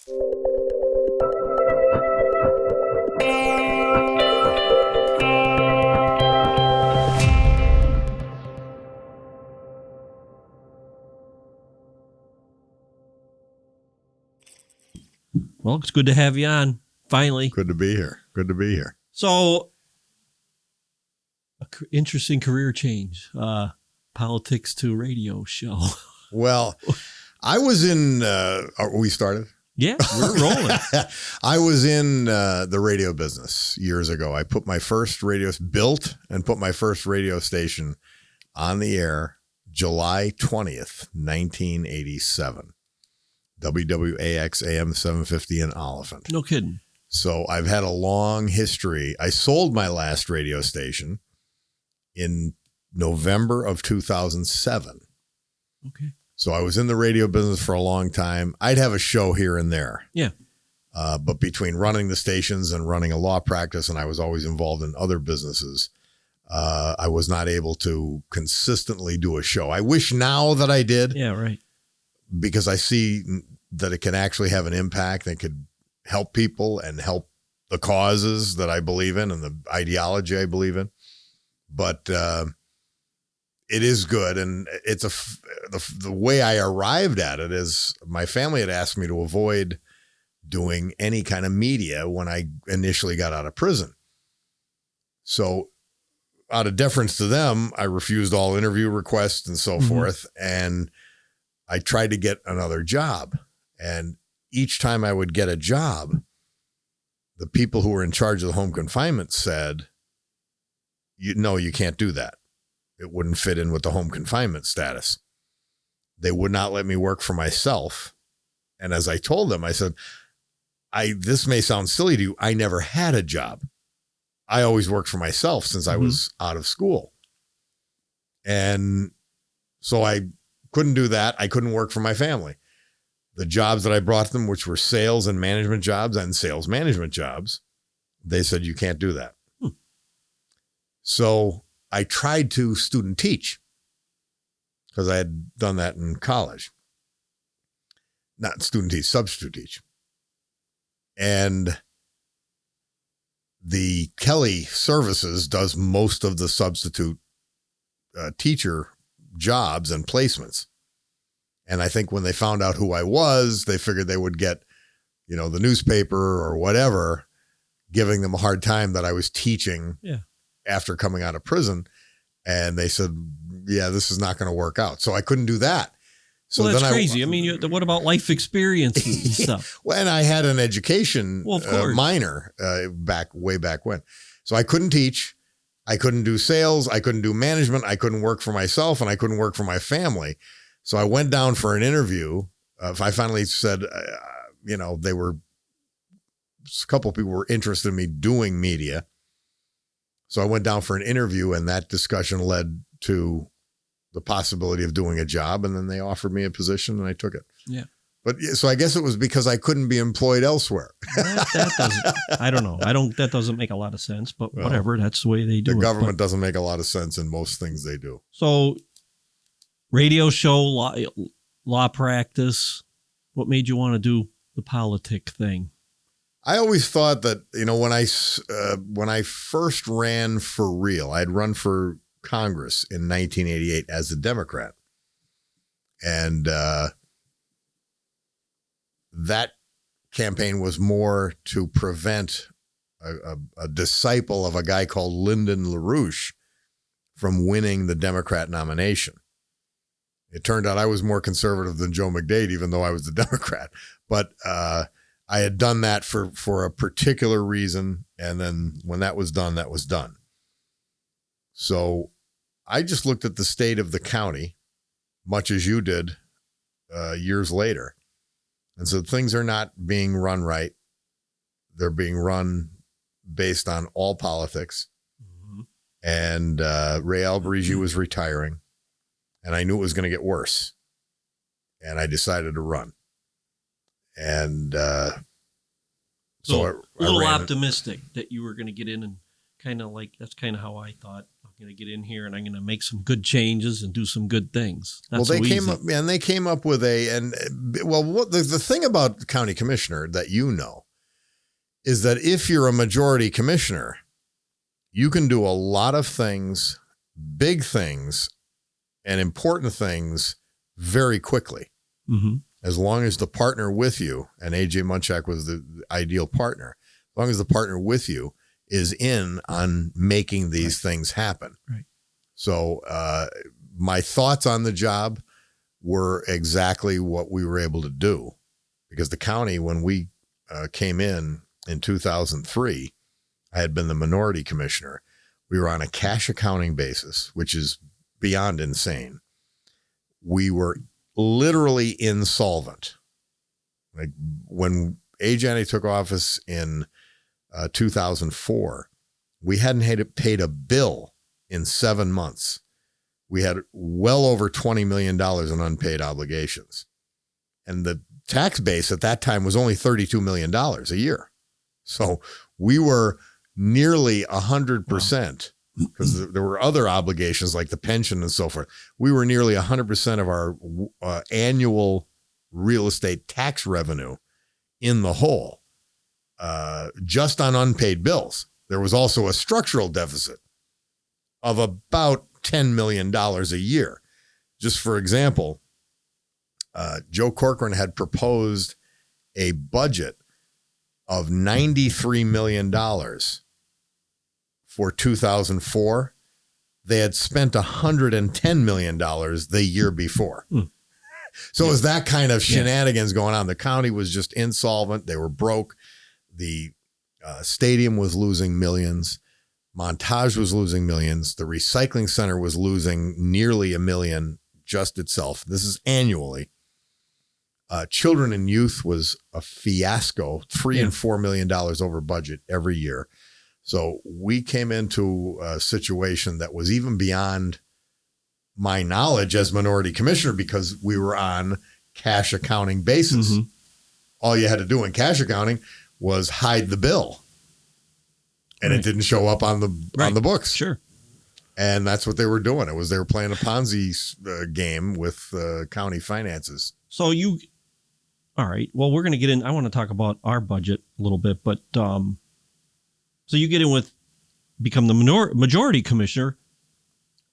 Well, it's good to have you on, finally. Good to be here. Good to be here. So, interesting career change. Politics to radio show. Well, I was in, we started? Yeah, we're rolling. I was in the radio business years ago. I put my first built and put my first radio station on the air July 20th, 1987. WWAX AM 750 in Oliphant. No kidding. So I've had a long history. I sold my last radio station in November of 2007. Okay. So I was in the radio business for a long time. I'd have a show here and there. Yeah. But between running the stations and running a law practice, and I was always involved in other businesses, I was not able to consistently do a show. I wish now that I did. Yeah, right. Because I see that it can actually have an impact and could help people and help the causes that I believe in and the ideology I believe in. But it is good. And it's the way I arrived at it is my family had asked me to avoid doing any kind of media when I initially got out of prison. So out of deference to them, I refused all interview requests and so forth. And I tried to get another job. And each time I would get a job, the people who were in charge of the home confinement said, you can't do that. It wouldn't fit in with the home confinement status. They would not let me work for myself. And as I told them, I said, this may sound silly to you. I never had a job. I always worked for myself since I was out of school. And so I couldn't do that. I couldn't work for my family. The jobs that I brought them, which were sales and management jobs and sales management jobs, they said, you can't do that. So I tried to student teach because I had done that in college. Not student teach, substitute teach. And the Kelly Services does most of the substitute teacher jobs and placements. And I think when they found out who I was, they figured they would get, the newspaper or whatever, giving them a hard time that I was teaching after coming out of prison. And they said, yeah, this is not going to work out. So I couldn't do that. So well, that's crazy. I mean, what about life experiences and stuff? Well, and I had an education minor way back when. So I couldn't teach. I couldn't do sales. I couldn't do management. I couldn't work for myself, and I couldn't work for my family. So I went down for an interview. I finally said, a couple of people were interested in me doing media. So I went down for an interview, and that discussion led to the possibility of doing a job. And then they offered me a position and I took it. Yeah. But so I guess it was because I couldn't be employed elsewhere. That doesn't, I don't know. that doesn't make a lot of sense, but whatever. That's the way they do it. The government doesn't make a lot of sense in most things they do. So radio show, law practice, what made you want to do the politic thing? I always thought that, when I first ran for real, I'd run for Congress in 1988 as a Democrat. And that campaign was more to prevent a disciple of a guy called Lyndon LaRouche from winning the Democrat nomination. It turned out I was more conservative than Joe McDade, even though I was the Democrat. But I had done that for a particular reason. And then when that was done, that was done. So I just looked at the state of the county, much as you did years later. And so things are not being run right. They're being run based on all politics. Mm-hmm. And Ray Alberigi was retiring. And I knew it was going to get worse. And I decided to run. And so a little optimistic that you were going to get in and that's kind of how I thought. I'm going to get in here and I'm going to make some good changes and do some good things. Well, they came up with the thing about the county commissioner that is that if you're a majority commissioner, you can do a lot of things, big things, and important things very quickly. Mm-hmm. As long as the partner with you, and AJ Munchak was the ideal partner, as long as the partner with you is in on making these things happen. Right. So my thoughts on the job were exactly what we were able to do, because the county, when we came in 2003, I had been the minority commissioner. We were on a cash accounting basis, which is beyond insane. We were literally insolvent. Like when AJ took office in 2004, we hadn't paid a bill in 7 months. We had well over $20 million in unpaid obligations. And the tax base at that time was only $32 million a year. So we were nearly 100%, because there were other obligations like the pension and so forth. We were nearly 100% of our annual real estate tax revenue in the hole, just on unpaid bills. There was also a structural deficit of about $10 million a year. Just for example, Joe Corcoran had proposed a budget of $93 million for 2004. They had spent $110 million the year before. So it was that kind of shenanigans going on. The county was just insolvent. They were broke. The stadium was losing millions. Montage was losing millions. The recycling center was losing nearly $1 million just itself. This is annually. Children and youth was a fiasco, $3 and $4 million over budget every year. So we came into a situation that was even beyond my knowledge as minority commissioner, because we were on cash accounting basis. Mm-hmm. All you had to do in cash accounting was hide the bill, and it didn't show up on the books. Sure. And that's what they were doing. They were playing a Ponzi game with county finances. So all right. Well, we're going to get in. I want to talk about our budget a little bit, but so you get in become the majority commissioner.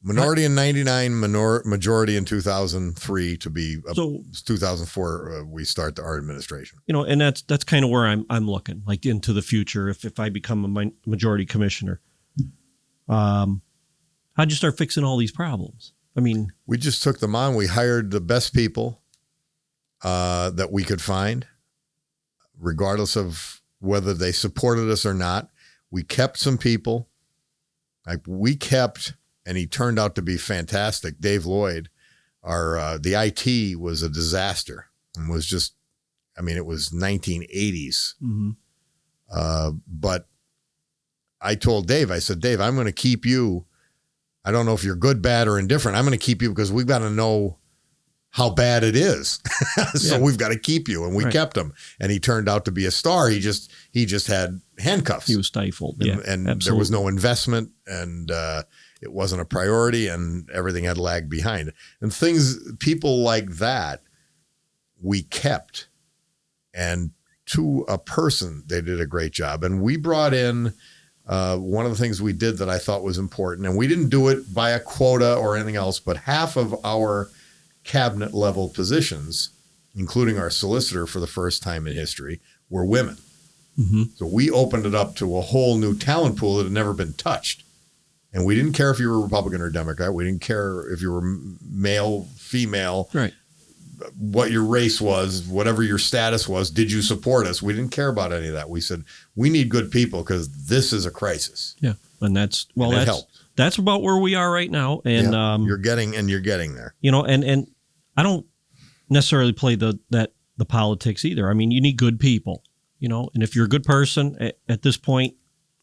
Minority in 99, majority in 2003 to be 2004. We start our administration. And that's kind of where I'm looking, like into the future. If I become a majority commissioner, how'd you start fixing all these problems? I mean, we just took them on. We hired the best people that we could find, regardless of whether they supported us or not. We kept some people. And he turned out to be fantastic. Dave Lloyd, the IT was a disaster, and was just, it was 1980s. Mm-hmm. But I told Dave, I said, Dave, I'm going to keep you. I don't know if you're good, bad, or indifferent. I'm going to keep you because we've got to know how bad it is. So we've got to keep you. And we kept him. And he turned out to be a star. He just had handcuffs. He was stifled. And there was no investment, and it wasn't a priority, and everything had lagged behind. And people like that, we kept. And to a person, they did a great job. And we brought in one of the things we did that I thought was important, and we didn't do it by a quota or anything else, but half of our cabinet level positions, including our solicitor for the first time in history, were women. Mm-hmm. So we opened it up to a whole new talent pool that had never been touched. And we didn't care if you were Republican or Democrat. We didn't care if you were male, female, right, what your race was, whatever your status was. Did you support us? We didn't care about any of that. We said, we need good people because this is a crisis. Yeah. And it helped. That's about where we are right now. And you're getting there. And I don't necessarily play the politics either. I mean, you need good people, and if you're a good person at this point,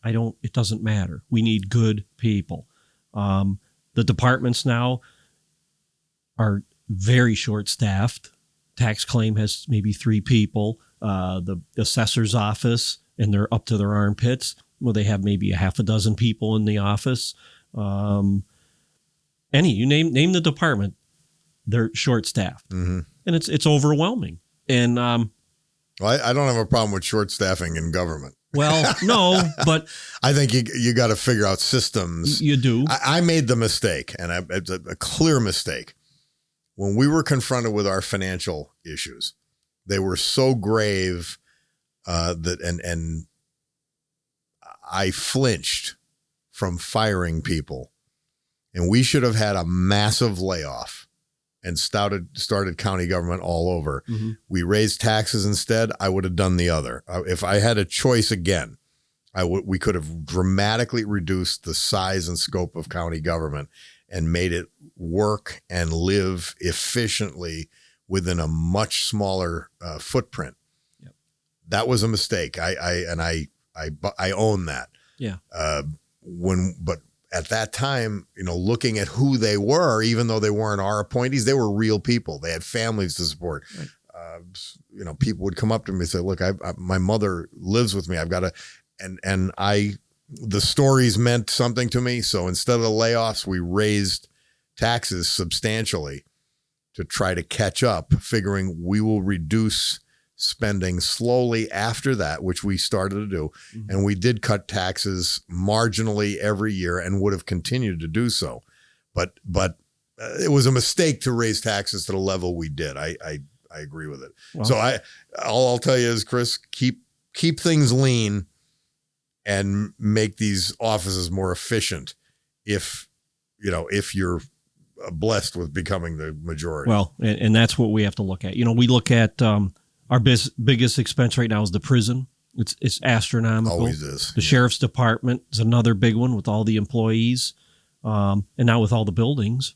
it doesn't matter. We need good people. The departments now are very short-staffed. Tax claim has maybe 3 people. The assessor's office, and they're up to their armpits. they have maybe a half a dozen people in the office. You name the department, they're short staffed, and it's overwhelming. And well, I don't have a problem with short staffing in government. Well, no, but I think you got to figure out systems. You do. I made the mistake, and it's a clear mistake. When we were confronted with our financial issues, they were so grave that I flinched from firing people, and we should have had a massive layoff and started county government all over. Mm-hmm. We raised taxes instead. I would have done the other. If I had a choice again, we could have dramatically reduced the size and scope of county government and made it work and live efficiently within a much smaller footprint. Yep. That was a mistake. I own that. Yeah. But at that time, looking at who they were, even though they weren't our appointees, they were real people. They had families to support. Right. People would come up to me and say, look, my mother lives with me. I've got to, the stories meant something to me. So instead of the layoffs, we raised taxes substantially to try to catch up, figuring we will reduce spending slowly after that, which we started to do. Mm-hmm. And we did cut taxes marginally every year and would have continued to do so. But it was a mistake to raise taxes to the level we did. I agree with it. Well, so all I'll tell you is, Chris, keep things lean and make these offices more efficient if you're blessed with becoming the majority. Well, and that's what we have to look at. We look at our biggest expense right now is the prison. It's astronomical. Always is. The sheriff's department is another big one with all the employees, and now with all the buildings.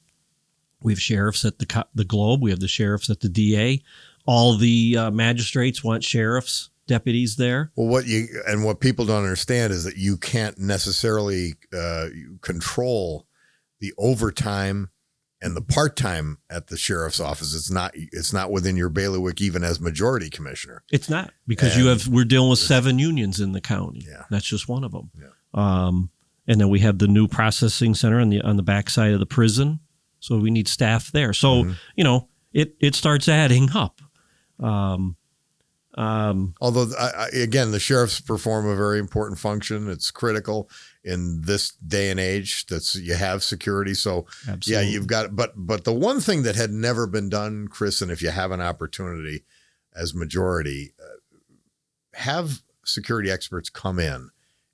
We have sheriffs at the Globe. We have the sheriffs at the DA. All the magistrates want sheriffs, deputies there. Well, what people don't understand is that you can't necessarily control the overtime and the part-time at the sheriff's office. It's not within your bailiwick, even as majority commissioner. It's not, because we're dealing with 7 unions in the county. Yeah. That's just one of them. Yeah. And then we have the new processing center on the backside of the prison. So we need staff there. So, it starts adding up. Although, again, the sheriffs perform a very important function. It's critical in this day and age you have security. So absolutely. Yeah, you've got, but the one thing that had never been done, Chris, and if you have an opportunity as majority, have security experts come in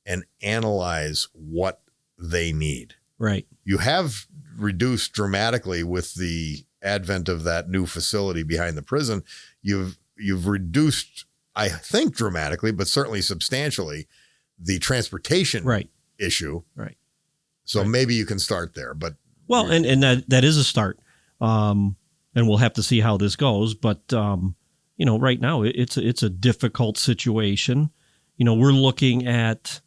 and analyze what they need. Right. You have reduced dramatically with the advent of that new facility behind the prison. You've reduced, I think, dramatically, but certainly substantially, the transportation issue. Right. So maybe you can start there. But and that is a start. And we'll have to see how this goes. But right now it's a difficult situation. We're looking at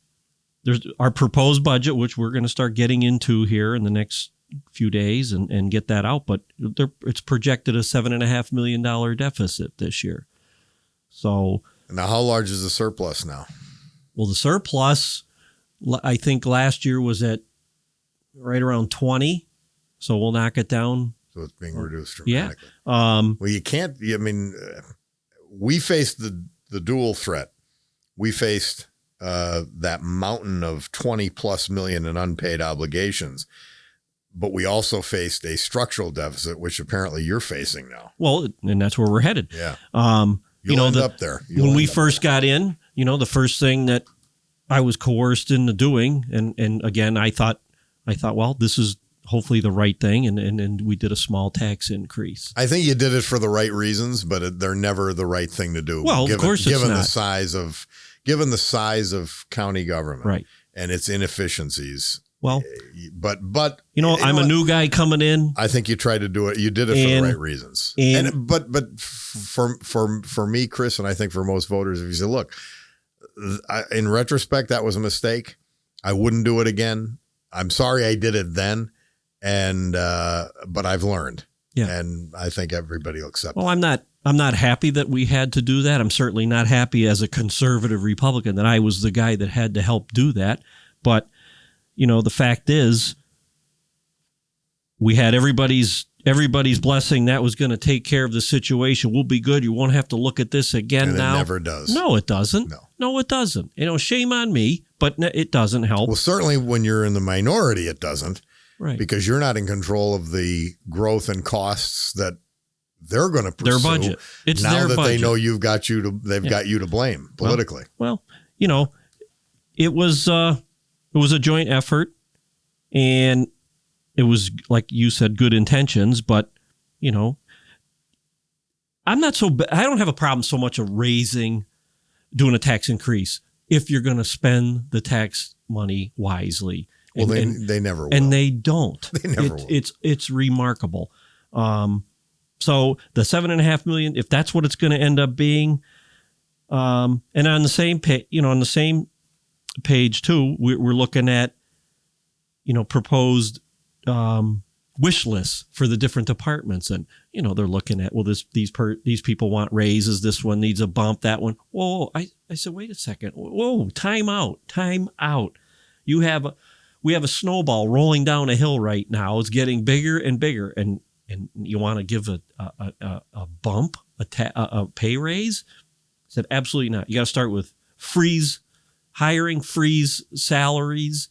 there's our proposed budget, which we're going to start getting into here in the next few days and get that out. But it's projected a $7.5 million deficit this year. So now, how large is the surplus now? Well, the surplus, I think last year was at right around 20. So we'll knock it down. So it's being reduced dramatically. Yeah. Well, you can't. We faced the dual threat. We faced that mountain of 20 plus million in unpaid obligations. But we also faced a structural deficit, which apparently you're facing now. Well, and that's where we're headed. Yeah. You'll end up there. When we first got in, the first thing that I was coerced into doing, and again, I thought, well, this is hopefully the right thing, and we did a small tax increase. I think you did it for the right reasons, but they're never the right thing to do. Well, of course, given the size of county government, right, and its inefficiencies. Well, but I'm a new guy coming in. I think you tried to do it. You did it for the right reasons. But for me, Chris, and I think for most voters, if you say, look, in retrospect, that was a mistake. I wouldn't do it again. I'm sorry I did it then, but I've learned. Yeah. And I think everybody will accept it. Well, I'm not I'm not happy that we had to do that. I'm certainly not happy as a conservative Republican that I was the guy that had to help do that. But, the fact is, we had everybody's blessing that was going to take care of the situation. We'll be good. You won't have to look at this again and now. It never does. No, it doesn't. No, it doesn't. Shame on me, but it doesn't help. Well, certainly when you're in the minority, it doesn't. Right. Because you're not in control of the growth and costs that they're going to pursue. Their budget. It's now their that budget. they know they've got you to blame politically. Well, it was a joint effort, and it was, like you said, good intentions, but, I'm not I don't have a problem so much of doing a tax increase if you're going to spend the tax money wisely. Well, they never will. And they don't. They never will. It's remarkable. So the $7.5 million, if that's what it's going to end up being, and on the same page too, we're looking at, proposed wish lists for the different departments, and they're looking at, well, these people want raises, this one needs a bump, that one. Whoa! I said, wait a second. Whoa! Time out! We have a snowball rolling down a hill right now. It's getting bigger and bigger, and you want to give a bump, a pay raise? I said, absolutely not. You got to start with freeze hiring, freeze salaries.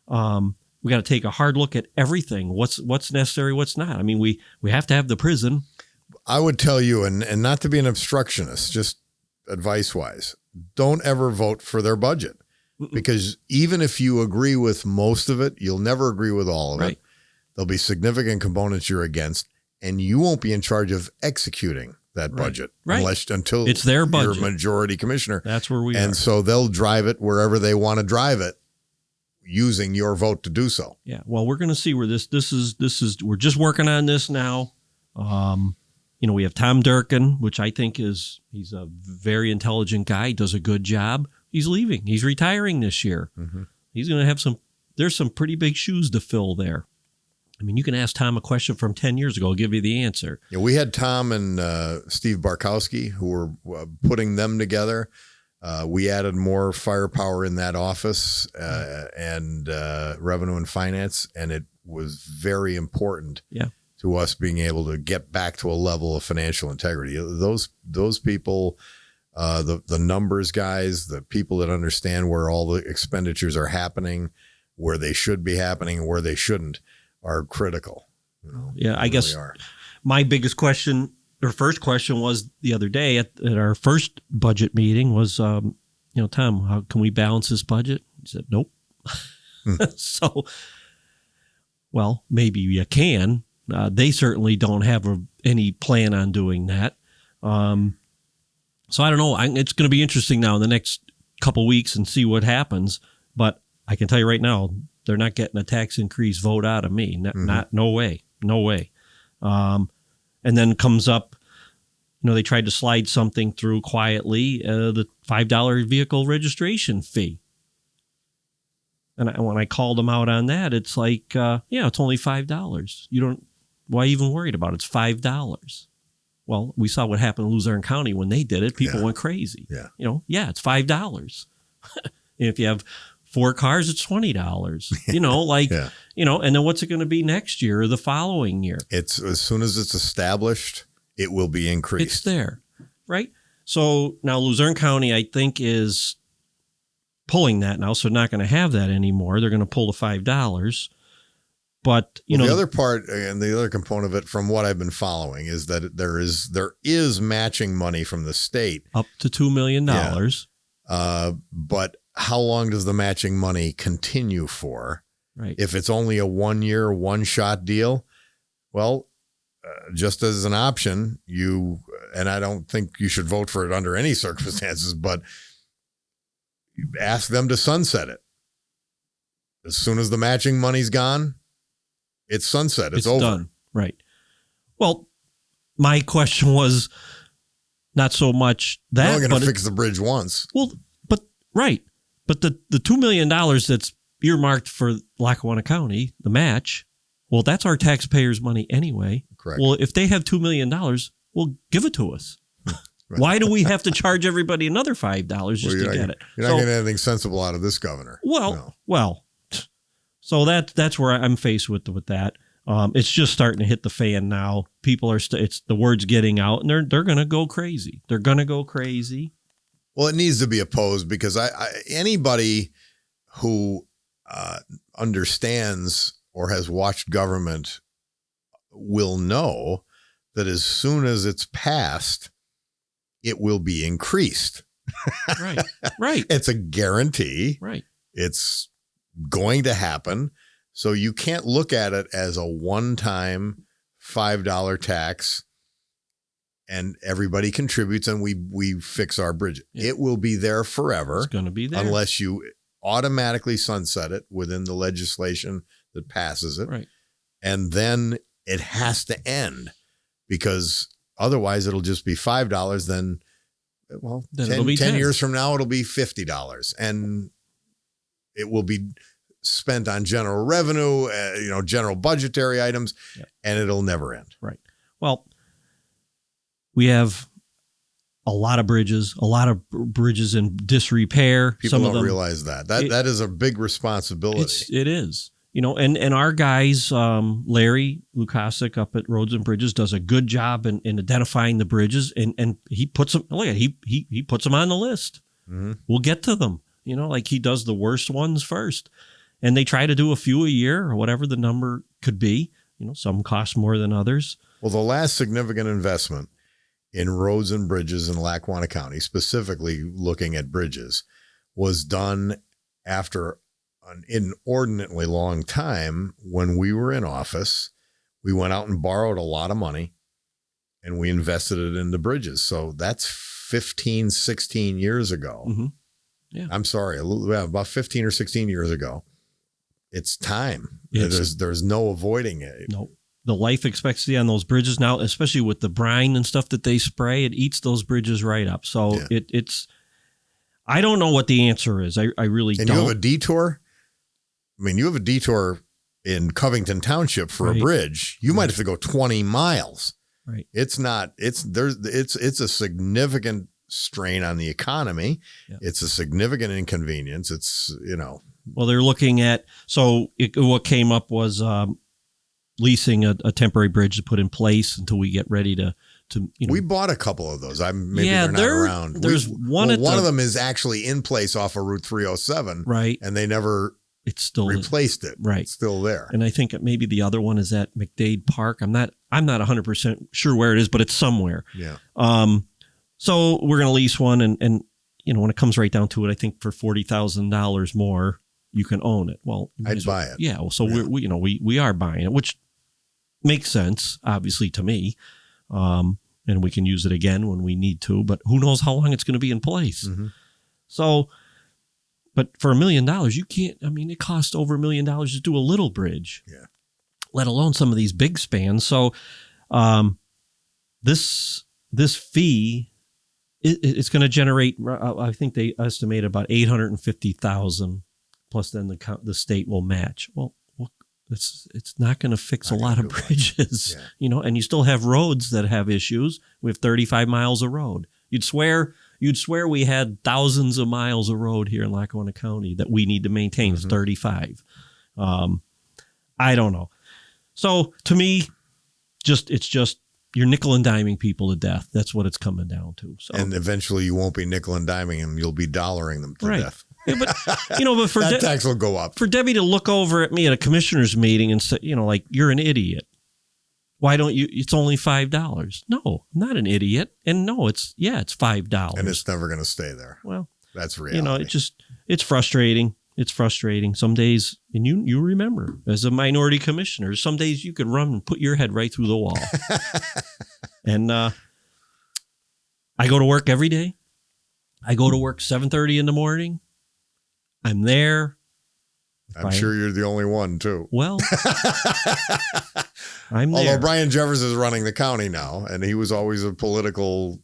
We got to take a hard look at everything. What's necessary, what's not. I mean, we have to have the prison. I would tell you, and not to be an obstructionist, just advice-wise, don't ever vote for their budget. Because even if you agree with most of it, you'll never agree with all of it. There'll be significant components you're against, and you won't be in charge of executing that budget until it's their budget. You're majority commissioner. That's where we are. And so they'll drive it wherever they want to drive it, using your vote to do so. Yeah. Well, we're going to see where this is. We're just working on this now. We have Tom Durkin, which I think he's a very intelligent guy. Does a good job. He's leaving. He's retiring this year. Mm-hmm. He's going to have there's some pretty big shoes to fill there. I mean, you can ask Tom a question from 10 years ago. I'll give you the answer. Yeah, we had Tom and Steve Barkowski who were putting them together. We added more firepower in that office and revenue and finance, and it was very important to us being able to get back to a level of financial integrity. Those people, the numbers guys, the people that understand where all the expenditures are happening, where they should be happening and where they shouldn't, are critical. I guess my biggest question, or first question, was the other day at our first budget meeting was, Tom, how can we balance this budget? He said, nope. So, well, maybe you can. They certainly don't have any plan on doing that. So I don't know. It's going to be interesting now in the next couple weeks and see what happens. But I can tell you right now, they're not getting a tax increase vote out of me. No way. And then comes up, they tried to slide something through quietly, the $5 vehicle registration fee. And when I called them out on that, it's like, it's only $5. Why even worried about it? It's $5. Well, we saw what happened in Luzerne County when they did it. People went crazy. Yeah. It's $5. If you have 4 cars, it's $20. And then what's it going to be next year or the following year? It's as soon as it's established, it will be increased. It's there, right? So now Luzerne County, I think, is pulling that now, so not going to have that anymore. They're going to pull the $5. But the other part and the other component of it, from what I've been following, is that there is matching money from the state up to $2 million. But how long does the matching money continue for? Right. If it's only a 1-year, one-shot deal, well, just as an option, and I don't think you should vote for it under any circumstances, but ask them to sunset it. As soon as the matching money's gone, it's sunset. It's over. Done. Right. Well, my question was not so much that. We're going to fix the bridge once. Well, but the $2 million that's earmarked for Lackawanna County, the match, well, that's our taxpayers' money anyway. Correct. Well, if they have $2 million, Well, give it to us. Right. Why do we have to charge everybody another $5 just to get it? You're not getting anything sensible out of this governor. Well. So that's where I'm faced with that. It's just starting to hit the fan now. People are it's the word's getting out, and they're going to go crazy. They're going to go crazy. Well, it needs to be opposed because anybody who understands or has watched government will know that as soon as it's passed, it will be increased. Right. Right. It's a guarantee. Right. It's going to happen. So you can't look at it as a one-time $5 tax and everybody contributes and we fix our bridge. Yeah. It will be there forever. It's going to be there. Unless you automatically sunset it within the legislation that passes it. Right. And then it has to end because otherwise it'll just be $5. Then 10 years from now, it'll be $50 and it will be spent on general revenue, general budgetary items, and it'll never end. Right. Well, we have a lot of bridges in disrepair. People don't realize that. That is a big responsibility. It is. And our guys, Larry Lukasik up at Roads and Bridges does a good job in identifying the bridges, and he puts them. Look at he puts them on the list. Mm-hmm. We'll get to them. Like he does the worst ones first, and they try to do a few a year or whatever the number could be. Some cost more than others. Well, the last significant investment in roads and bridges in Lackawanna County, specifically looking at bridges, was done after an inordinately long time. When we were in office, we went out and borrowed a lot of money and we invested it into bridges. So that's 15, 16 years ago. Mm-hmm. Yeah. I'm sorry, about 15 or 16 years ago. It's time. There's no avoiding it. No. The life expectancy on those bridges now, especially with the brine and stuff that they spray, it eats those bridges right up. So it's, I don't know what the answer is. I really don't. And you have a detour. You have a detour in Covington Township for a bridge. You might have to go 20 miles. Right. It's a significant strain on the economy. Yeah. It's a significant inconvenience. It's, Well, they're looking at, what came up was leasing a temporary bridge to put in place until we get ready to. We bought a couple of those. They're not around. There's one of them is actually in place off of Route 307. Right. And they never replaced it. Right. It's still there. And I think maybe the other one is at McDade Park. I'm not 100% sure where it is, but it's somewhere. Yeah. So we're going to lease one and when it comes right down to it, I think for $40,000 more, you can own it. Well, I'd buy it. Yeah. Well, so we are buying it, which makes sense, obviously, to me. And we can use it again when we need to, but who knows how long it's going to be in place. Mm-hmm. So, but for $1 million, you can't, it costs over $1 million to do a little bridge, let alone some of these big spans. So, this fee, it's going to generate, I think they estimate about $850,000 plus then the state will match. Well, it's not going to fix a lot of bridges, and you still have roads that have issues. We have 35 miles of road. You'd swear we had thousands of miles of road here in Lackawanna County that we need to maintain. It's 35. I don't know. So to me, it's just you're nickel and diming people to death. That's what it's coming down to. So, and eventually you won't be nickel and diming them. You'll be dollaring them to death. Yeah, but for that tax will go up. For Debbie to look over at me at a commissioner's meeting and say, you're an idiot. Why don't you? It's only $5. No, I'm not an idiot. And no, it's $5. And it's never going to stay there. Well, that's reality. It's frustrating. It's frustrating. Some days, and you remember, as a minority commissioner, some days you could run and put your head right through the wall. And I go to work every day. I go to work 7:30 in the morning. I'm there. I'm sure you're the only one, too. Well, I'm there. Although Brian Jeffers is running the county now, and he was always a political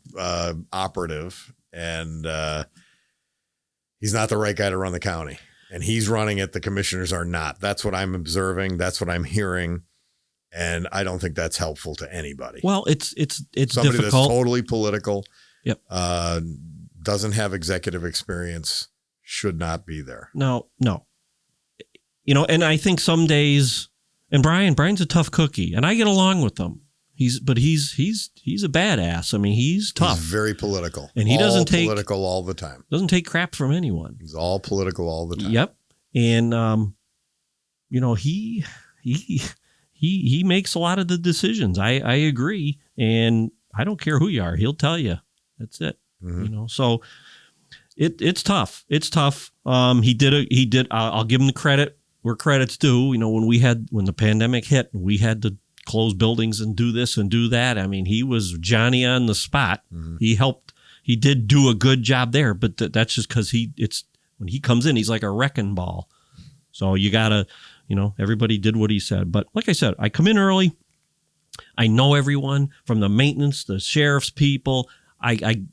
operative, and he's not the right guy to run the county. And he's running it. The commissioners are not. That's what I'm observing. That's what I'm hearing. And I don't think that's helpful to anybody. Well, it's somebody difficult. that's totally political. Yep. Doesn't have executive experience, should not be there. No. And I think some days, and Brian's a tough cookie, and I get along with him. He's a badass. I mean, he's tough. He's very political. And he doesn't take political all the time. Doesn't take crap from anyone. He's all political all the time. Yep. And he makes a lot of the decisions. I agree. And I don't care who you are. He'll tell you. That's it. Mm-hmm. So it's tough. It's tough. He did. I'll give him the credit where credit's due. When the pandemic hit, we had to close buildings and do this and do that. I mean, he was Johnny on the spot. Mm-hmm. He helped. He did do a good job there, but that's just because when he comes in, he's like a wrecking ball. So you gotta, everybody did what he said. But like I said, I come in early. I know everyone from the maintenance, the sheriff's people. I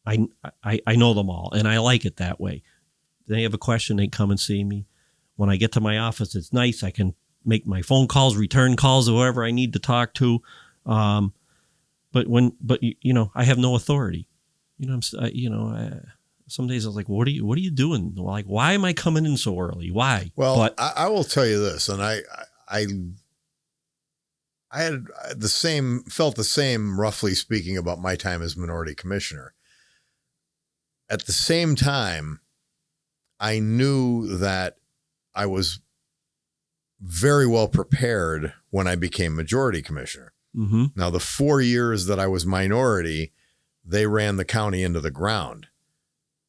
know them all, and I like it that way. They have a question, they come and see me. When I get to my office, it's nice. I can make my phone calls, return calls, or whoever I need to talk to. But I have no authority. Some days I was like, what are you doing? Like, why am I coming in so early? Why? Well, I will tell you this, and I had felt the same, roughly speaking, about my time as minority commissioner. At the same time, I knew that I was very well prepared when I became majority commissioner. Mm-hmm. Now, the 4 years that I was minority, they ran the county into the ground.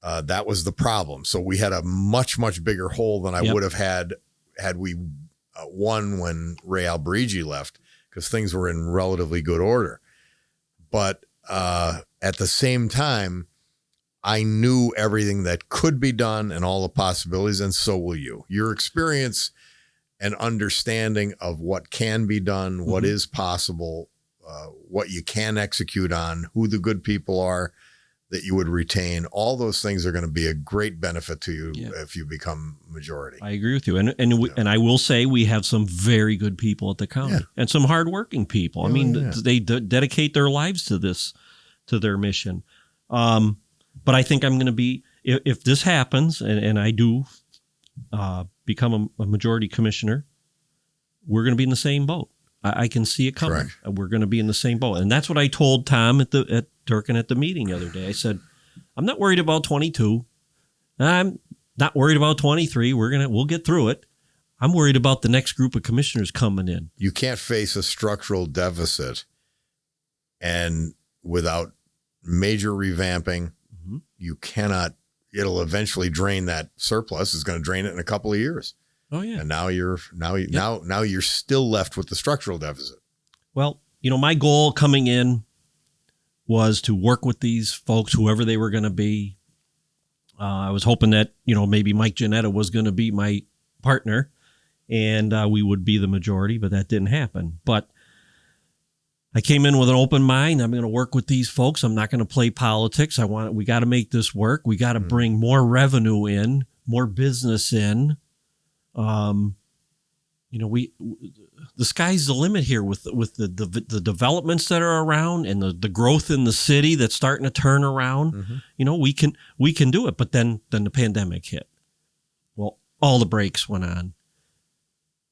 That was the problem. So we had a much, much bigger hole than I would have had we won when Ray Albrigi left, because things were in relatively good order. But at the same time, I knew everything that could be done and all the possibilities, and so will you. Your experience and understanding of what can be done, what is possible, what you can execute on, who the good people are that you would retain, all those things are going to be a great benefit to you if you become majority. I agree with you. And I will say we have some very good people at the county and some hardworking people. I mean, they dedicate their lives to their mission. But I think I'm going to be, if this happens and I do become a majority commissioner, we're going to be in the same boat. I can see it coming. Correct. We're going to be in the same boat. And that's what I told Tom at Durkin at the meeting the other day. I said, I'm not worried about 22. I'm not worried about 23. We'll get through it. I'm worried about the next group of commissioners coming in. You can't face a structural deficit and without major revamping, you cannot. It'll eventually drain that surplus. It's going to drain it in a couple of years. Oh yeah. And now you're still left with the structural deficit. Well, my goal coming in was to work with these folks, whoever they were going to be. I was hoping that, maybe Mike Giannetta was going to be my partner and we would be the majority, but that didn't happen. But I came in with an open mind. I'm going to work with these folks. I'm not going to play politics. We got to make this work. We got to bring more revenue in, more business in. The sky's the limit here with the developments that are around and the growth in the city that's starting to turn around. Mm-hmm. We can do it. But then the pandemic hit. Well, all the brakes went on.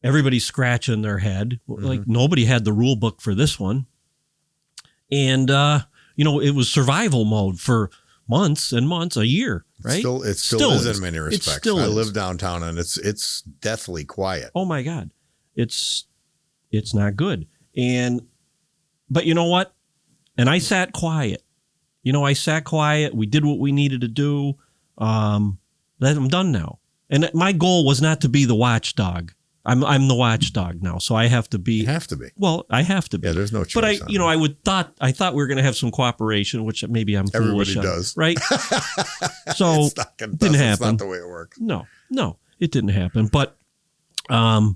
Everybody's scratching their head. Like nobody had the rule book for this one. And, it was survival mode for months and months, a year, right? It still is in many respects. I live downtown and it's deathly quiet. Oh my God. It's not good. But you know what? And I sat quiet. We did what we needed to do. I'm done now. And my goal was not to be the watchdog. I'm the watchdog now, so I have to be. You have to be. Well, I have to be. Yeah, there's no choice. But I thought we were going to have some cooperation, which maybe I'm foolish. Everybody does, right? So it didn't happen. It's not the way it works. No, it didn't happen. But the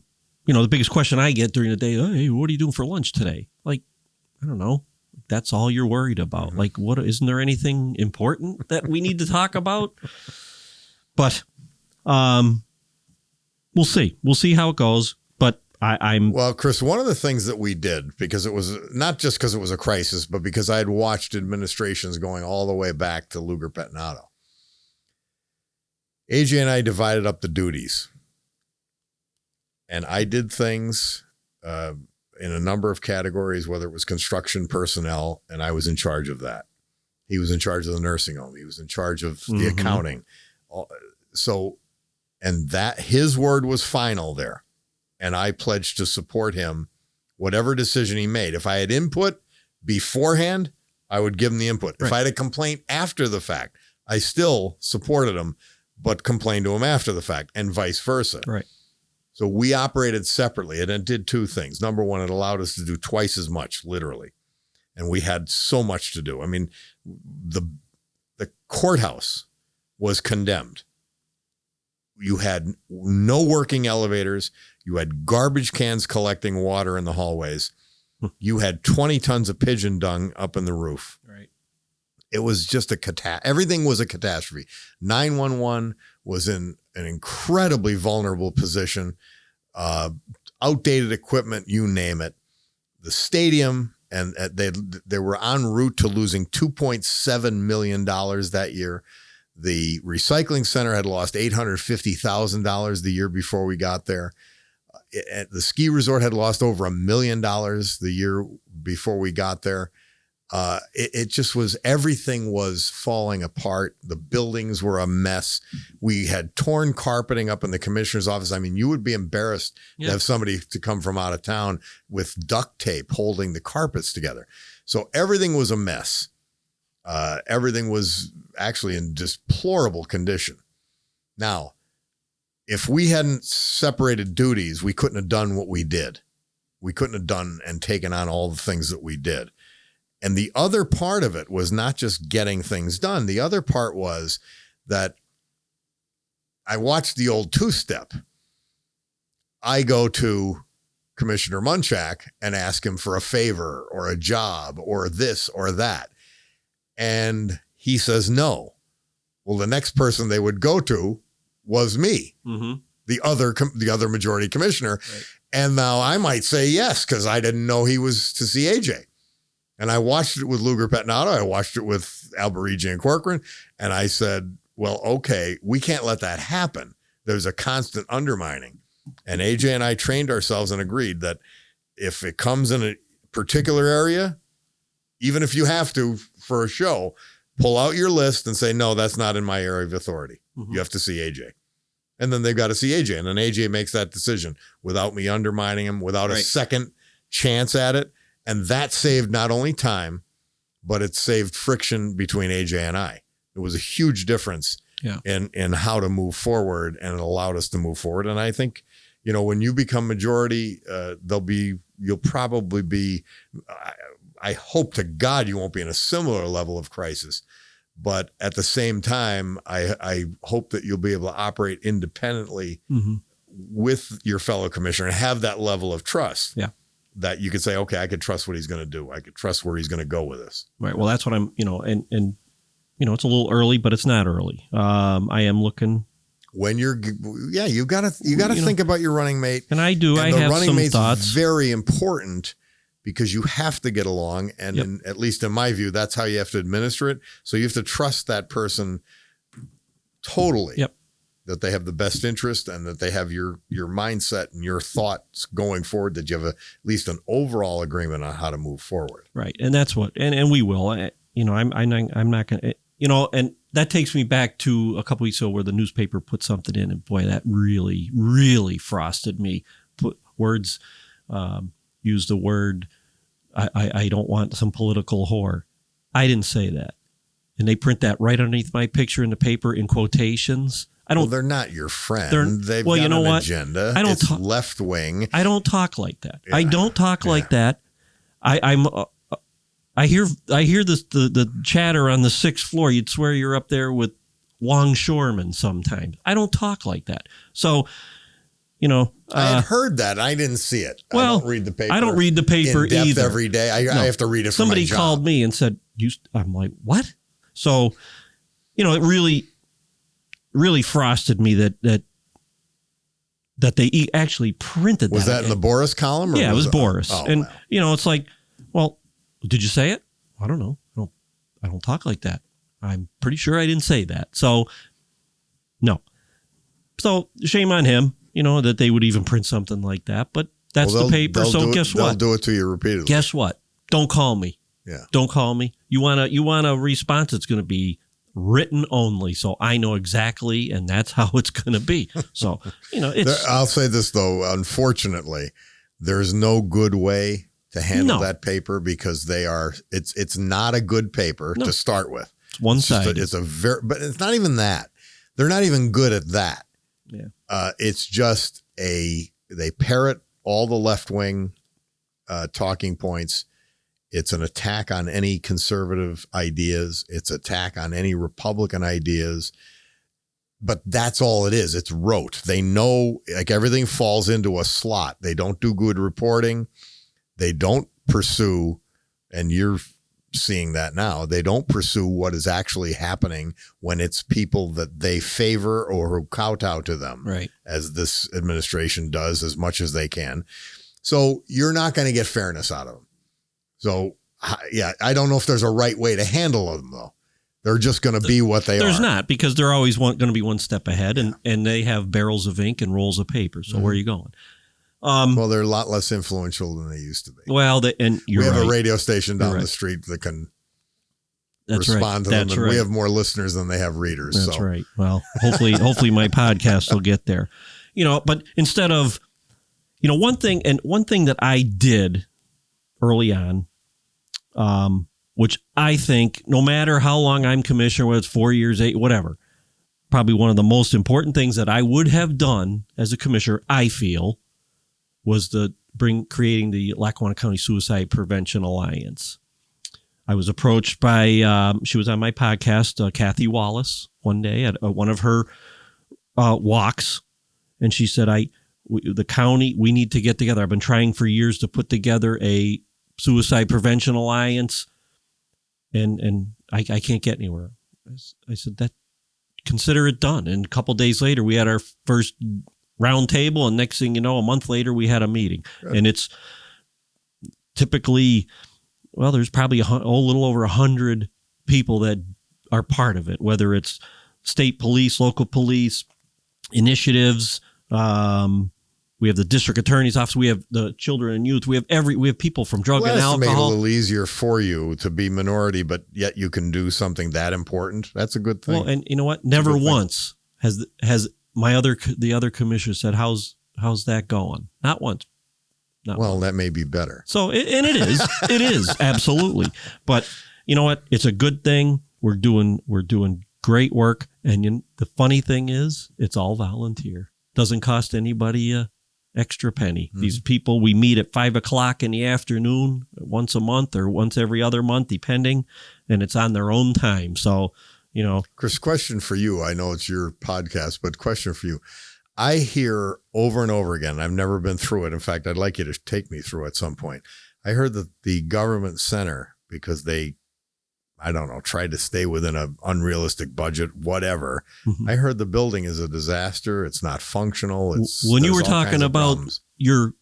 biggest question I get during the day, hey, what are you doing for lunch today? Like, I don't know. That's all you're worried about. Mm-hmm. Like, what? Isn't there anything important that we need to talk about? But, we'll see. We'll see how it goes. But I'm Well, Chris, one of the things that we did, because it was not just because it was a crisis, but because I had watched administrations going all the way back to Luger Pettinato. AJ and I divided up the duties. And I did things in a number of categories, whether it was construction personnel, and I was in charge of that. He was in charge of the nursing home. He was in charge of the accounting. So, and that his word was final there. And I pledged to support him, whatever decision he made. If I had input beforehand, I would give him the input. Right. If I had a complaint after the fact, I still supported him, but complained to him after the fact, and vice versa. Right. So we operated separately, and it did two things. Number one, it allowed us to do twice as much, literally. And we had so much to do. I mean, the courthouse was condemned. You had no working elevators. You had garbage cans collecting water in the hallways. You had 20 tons of pigeon dung up in the roof. Right. It was just a catastrophe. Everything was a catastrophe. 911 was in an incredibly vulnerable position. Outdated equipment, you name it. The stadium, and they were en route to losing $2.7 million that year. The recycling center had lost $850,000 the year before we got there. The ski resort had lost over $1 million the year before we got there. It just was, everything was falling apart. The buildings were a mess. We had torn carpeting up in the commissioner's office. I mean, you would be embarrassed to have somebody to come from out of town with duct tape holding the carpets together. So everything was a mess. Everything was actually in deplorable condition. Now, if we hadn't separated duties, we couldn't have done what we did. We couldn't have done and taken on all the things that we did. And the other part of it was not just getting things done. The other part was that I watched the old two-step. I go to Commissioner Munchak and ask him for a favor or a job or this or that. And he says no. Well, the next person they would go to was me, the other majority commissioner. Right. And now I might say yes, because I didn't know he was to see AJ. And I watched it with Luger Pettinato. I watched it with Alberigi and Corcoran. And I said, well, okay, we can't let that happen. There's a constant undermining. And AJ and I trained ourselves and agreed that if it comes in a particular area, even if you have to for a show, pull out your list and say, no, that's not in my area of authority. You have to see AJ. And then they've got to see AJ. And then AJ makes that decision without me undermining him, without a second chance at it. And that saved not only time, but it saved friction between AJ and I. It was a huge difference in how to move forward, and it allowed us to move forward. And I think, you know, when you become majority, you'll probably be, I hope to God you won't be in a similar level of crisis. But at the same time, I hope that you'll be able to operate independently with your fellow commissioner and have that level of trust. Yeah. That you could say, okay, I could trust what he's going to do. I could trust where he's going to go with this. Right. Well, that's what I'm, and it's a little early, but it's not early. I am looking. When you've got to think about your running mate. And I do. I have some thoughts. Very important, because you have to get along. And at least in my view, that's how you have to administer it. So you have to trust that person totally. Yep. That they have the best interest and that they have your mindset and your thoughts going forward, that you have at least an overall agreement on how to move forward. Right. And that's what, and we will, I'm not going to, and that takes me back to a couple weeks ago where the newspaper put something in, and boy, that really, really frosted me. Use the word, I don't want some political whore. I didn't say that. And they print that right underneath my picture in the paper in quotations. They're not your friend. They've got an agenda. It's left wing. I don't talk like that. Yeah. I don't talk like that. I hear the chatter on the 6th floor. You'd swear you're up there with longshoremen sometimes. I don't talk like that. So, I had heard that. I didn't see it. Well, I don't read the paper. I don't read the paper in depth either every day. I have to read it. Somebody for my job. called me and said, I'm like, what? So, it really frosted me that that they actually printed. Was that in the Boris column? Or yeah, it was Boris. Oh, and, wow. it's like, well, did you say it? I don't know. I don't talk like that. I'm pretty sure I didn't say that. So, no. So, shame on him, that they would even print something like that. But that's the paper. So, guess what? They'll do it to you repeatedly. Guess what? Don't call me. Yeah. Don't call me. You want a response? It's going to be written only, so I know exactly, and that's how it's going to be. So, it's. I'll say this though. Unfortunately, there's no good way to handle that paper because it's not a good paper to start with. It's one-sided. But it's not even that. They're not even good at that. Yeah. It's just they parrot all the left-wing talking points. It's an attack on any conservative ideas. It's attack on any Republican ideas. But that's all it is. It's rote. They know like everything falls into a slot. They don't do good reporting. They don't pursue, and you're seeing that now, they don't pursue what is actually happening when it's people that they favor or who kowtow to them, right? As this administration does as much as they can. So you're not going to get fairness out of them. So, yeah, I don't know if there's a right way to handle them, though. They're just going to be what they are. There's not, because they're always going to be one step ahead, and they have barrels of ink and rolls of paper. So where are you going? Well, they're a lot less influential than they used to be. Well, we have a radio station down the street that can respond to them, and we have more listeners than they have readers. That's right. Well, hopefully my podcast will get there. But instead of, one thing that I did early on, which I think no matter how long I'm commissioner, whether it's 4 years, 8, whatever, probably one of the most important things that I would have done as a commissioner, I feel, was creating the Lackawanna County Suicide Prevention Alliance. I was approached by, she was on my podcast, Kathy Wallace, one day at one of her walks. And she said, the county, we need to get together. I've been trying for years to put together a Suicide Prevention Alliance. And I can't get anywhere. I said, consider it done. And a couple of days later, we had our first round table, and next thing you know, a month later, we had a meeting. Good. And it's typically, there's probably a little over 100 people that are part of it, whether it's state police, local police, initiatives. We have the district attorney's office. We have the children and youth. We have people from drug and alcohol. Make it a little easier for you to be minority, but yet you can do something that important. That's a good thing. Well, and you know what? Never once has the other commissioner said, "How's that going?" Not once. That may be better. So, and it is, it is absolutely. But you know what? It's a good thing. We're doing great work, and the funny thing is, it's all volunteer. Doesn't cost anybody a extra penny. Mm-hmm. These people, we meet at 5:00 in the afternoon once a month or once every other month, depending, and it's on their own time. So, Chris, question for you. I know it's your podcast, but question for you. I hear over and over again, I've never been through it. In fact, I'd like you to take me through at some point. I heard that the government center, because they, tried to stay within an unrealistic budget, whatever. Mm-hmm. I heard the building is a disaster. It's not functional. When you were talking about your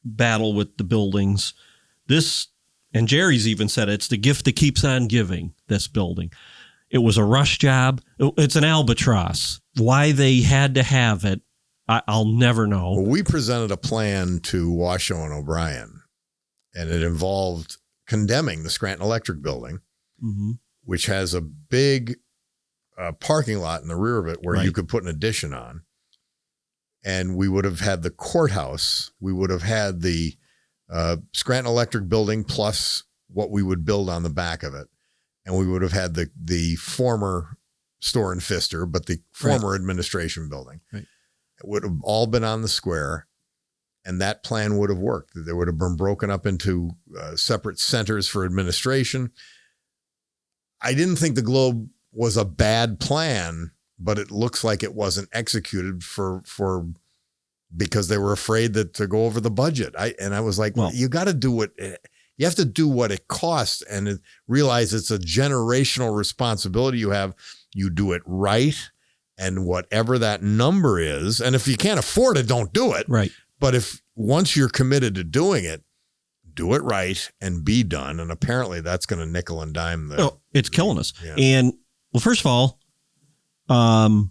battle with the buildings, and Jerry's even said it's the gift that keeps on giving, this building. It was a rush job. It's an albatross. Why they had to have it, I'll never know. Well, we presented a plan to Washoe and O'Brien, and it involved condemning the Scranton Electric building, mm-hmm. which has a big parking lot in the rear of it where you could put an addition on. And we would have had the courthouse. We would have had the Scranton Electric building plus what we would build on the back of it. And we would have had the former Store and Pfister, but the former administration building. Right. It would have all been on the square. And that plan would have worked. They would have been broken up into separate centers for administration. I didn't think the Globe was a bad plan, but it looks like it wasn't executed because they were afraid to go over the budget. I was like, well, you got to do what you have to do what it costs, and realize it's a generational responsibility you have. You do it right, and whatever that number is, and if you can't afford it, don't do it. Right. But if once you're committed to doing it, do it right and be done. And apparently that's going to nickel and dime it's killing us. Yeah. And well, first of all, I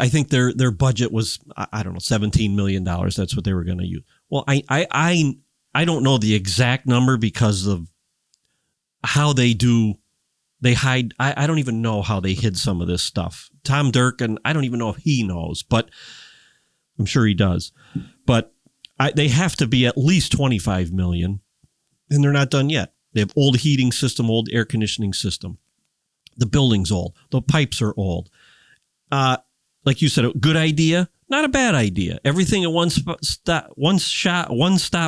think their budget was, I don't know, $17 million. That's what they were going to use. Well, I don't know the exact number because of how they hide. I don't even know how they hid some of this stuff. Tom Durkin, I don't even know if he knows, but I'm sure he does. But they have to be at least $25 million, and they're not done yet. They have old heating system, old air conditioning system. The building's old. The pipes are old. Like you said, a good idea, not a bad idea. Everything at one stop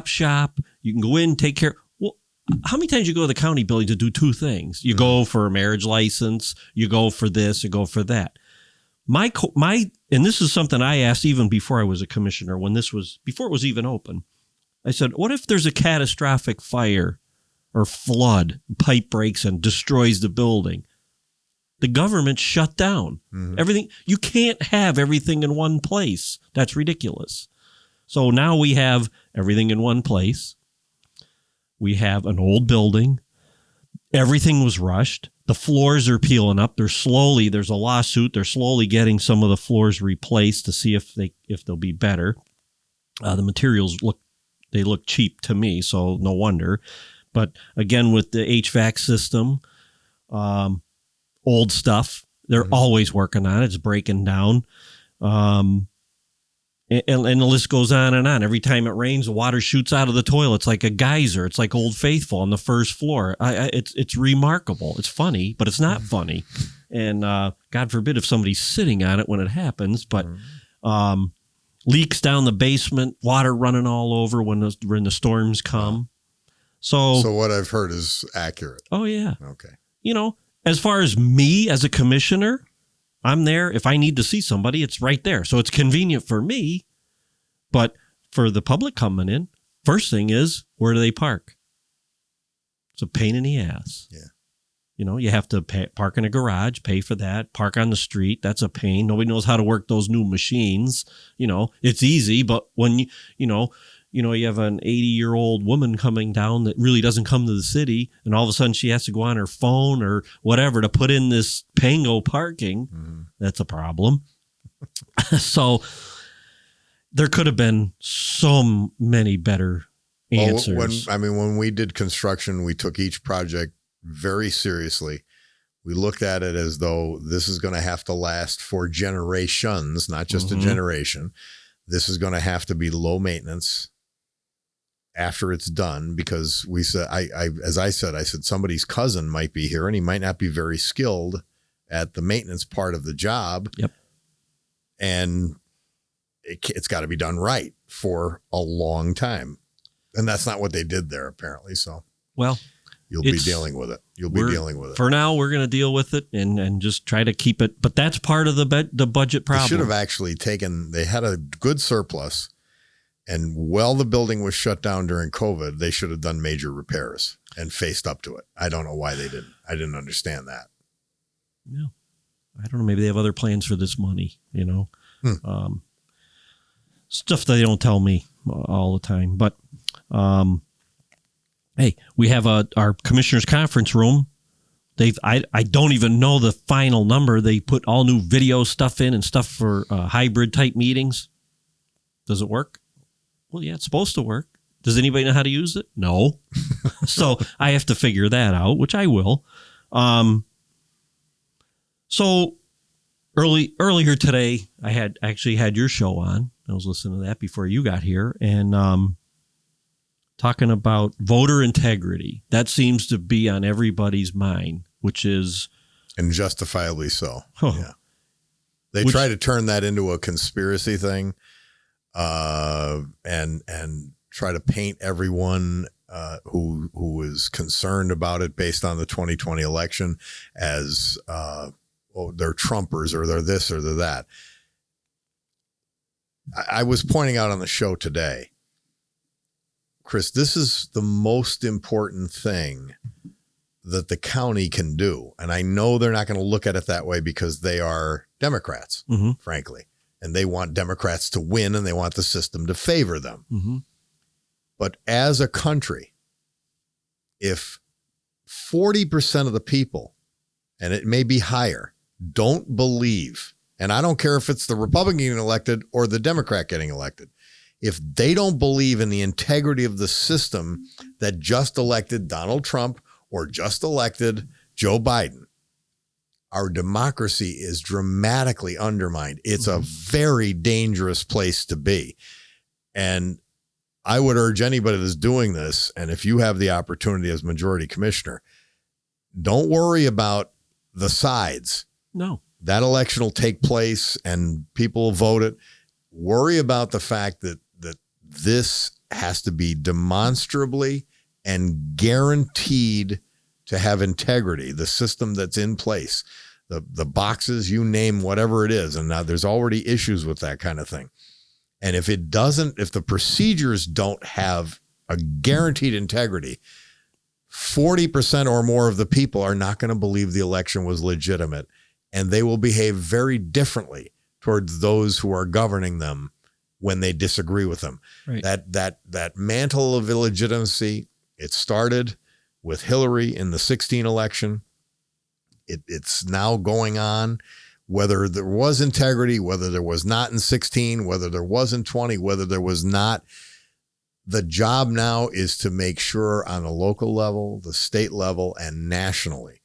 shop. You can go in, take care. Well, how many times you go to the county building to do two things? You go for a marriage license, you go for this, you go for that. And this is something I asked even before I was a commissioner, before it was even open. I said, what if there's a catastrophic fire or flood, pipe breaks and destroys the building? The government shut down everything. You can't have everything in one place. That's ridiculous. So now we have everything in one place. We have an old building. Everything was rushed. The floors are peeling up. There's a lawsuit. They're slowly getting some of the floors replaced to see if they'll be better. The materials look cheap to me, so no wonder. But again, with the HVAC system, old stuff, they're always working on it. It's breaking down. And the list goes on and on. Every time it rains, the water shoots out of the toilet. It's like a geyser. It's like Old Faithful on the first floor. It's remarkable. It's funny, but it's not funny. And God forbid if somebody's sitting on it when it happens. But leaks down the basement, water running all over when the storms come. So what I've heard is accurate. Oh, yeah. Okay. As far as me as a commissioner, I'm there. If I need to see somebody, it's right there. So it's convenient for me. But for the public coming in, first thing is, where do they park? It's a pain in the ass. Yeah. You have to park in a garage, pay for that, park on the street. That's a pain. Nobody knows how to work those new machines. It's easy, but when you have an 80-year-old woman coming down that really doesn't come to the city, and all of a sudden she has to go on her phone or whatever to put in this Pango parking. That's a problem. So there could have been so many better answers. When we did construction, we took each project very seriously. We looked at it as though this is going to have to last for generations, not just a generation. This is going to have to be low maintenance after it's done, because we said, as I said, somebody's cousin might be here and he might not be very skilled at the maintenance part of the job. Yep. And it's got to be done right for a long time. And that's not what they did there, apparently. So, well, you'll be dealing with it. For now, we're going to deal with it and just try to keep it. But that's part of the budget problem. They should have actually they had a good surplus. And while the building was shut down during COVID, they should have done major repairs and faced up to it. I don't know why they didn't. I didn't understand that. Yeah. I don't know. Maybe they have other plans for this money, stuff that they don't tell me all the time. But, hey, we have our commissioner's conference room. I don't even know the final number. They put all new video stuff in and stuff for hybrid type meetings. Does it work? Well, yeah, it's supposed to work. Does anybody know how to use it? No. So I have to figure that out, which I will. So earlier today, I had your show on. I was listening to that before you got here, and talking about voter integrity. That seems to be on everybody's mind, which is... And justifiably so. Yeah. They try to turn that into a conspiracy thing. And try to paint everyone who is concerned about it based on the 2020 election as they're Trumpers or they're this or they're that. I was pointing out on the show today, Chris, this is the most important thing that the county can do. And I know they're not going to look at it that way because they are Democrats, frankly, and they want Democrats to win and they want the system to favor them. But as a country, if 40% of the people, and it may be higher, don't believe, and I don't care if it's the Republican getting elected or the Democrat getting elected, if they don't believe in the integrity of the system that just elected Donald Trump or just elected Joe Biden, our democracy is dramatically undermined. It's a very dangerous place to be. And I would urge anybody that's doing this, and if you have the opportunity as majority commissioner, don't worry about the sides. No. That election will take place and people will vote it. Worry about the fact that this has to be demonstrably and guaranteed to have integrity, the system that's in place, the boxes, you name whatever it is. And now there's already issues with that kind of thing. And if it doesn't, if the procedures don't have a guaranteed integrity, 40% or more of the people are not going to believe the election was legitimate, and they will behave very differently towards those who are governing them when they disagree with them. Right. That mantle of illegitimacy, it started with Hillary in the 2016 election. It's now going on. Whether there was integrity, whether there was not in 16, whether there was in 20, whether there was not, the job now is to make sure on a local level, the state level, and nationally